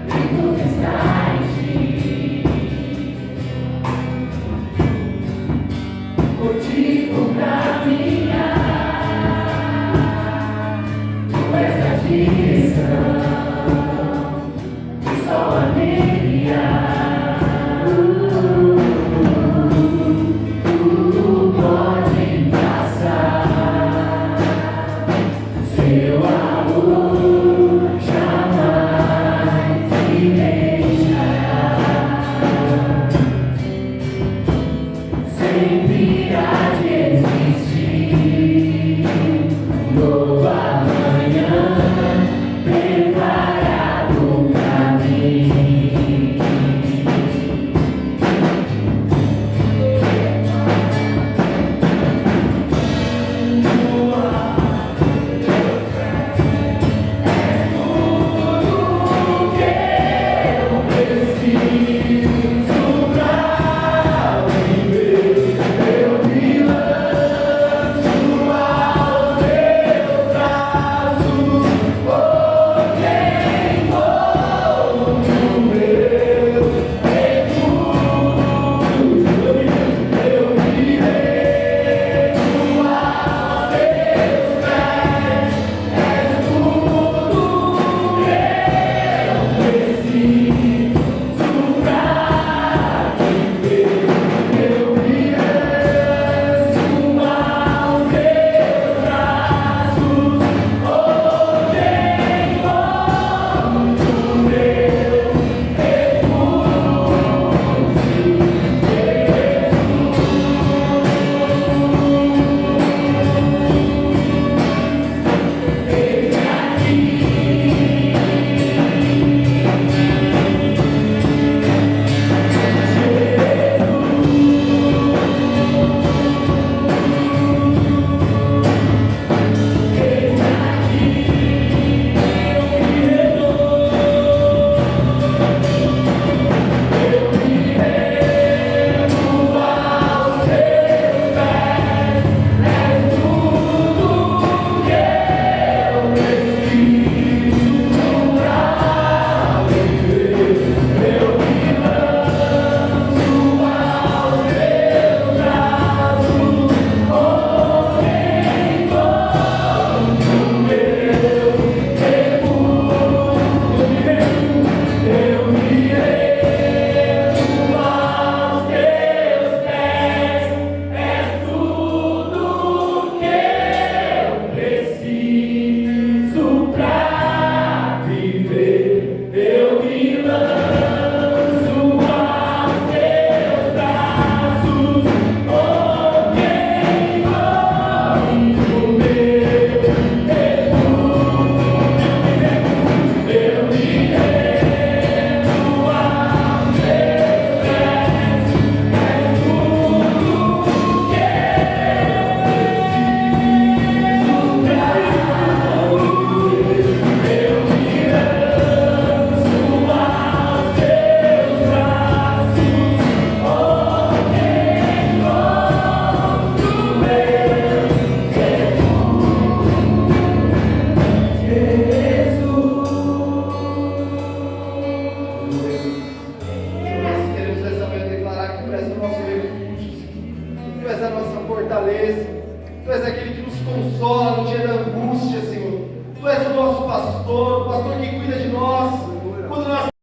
e tudo está em ti. Motivo pra caminhar, tu és a direção, e só alegria. Sempre há de existir um novo amanhã preparado pra mim. És tudo que eu preciso pra viver. Eu me lanço aos teus braços, quem encontro meu refúgio. Eu me rendo aos teus pés, és tudo que eu preciso pra viver. Eu me lanço aos teus braços, quem encontro meu fortaleza, Tu és aquele que nos consola no dia da angústia, Senhor. Tu és o nosso pastor, o pastor que cuida de nós, quando nós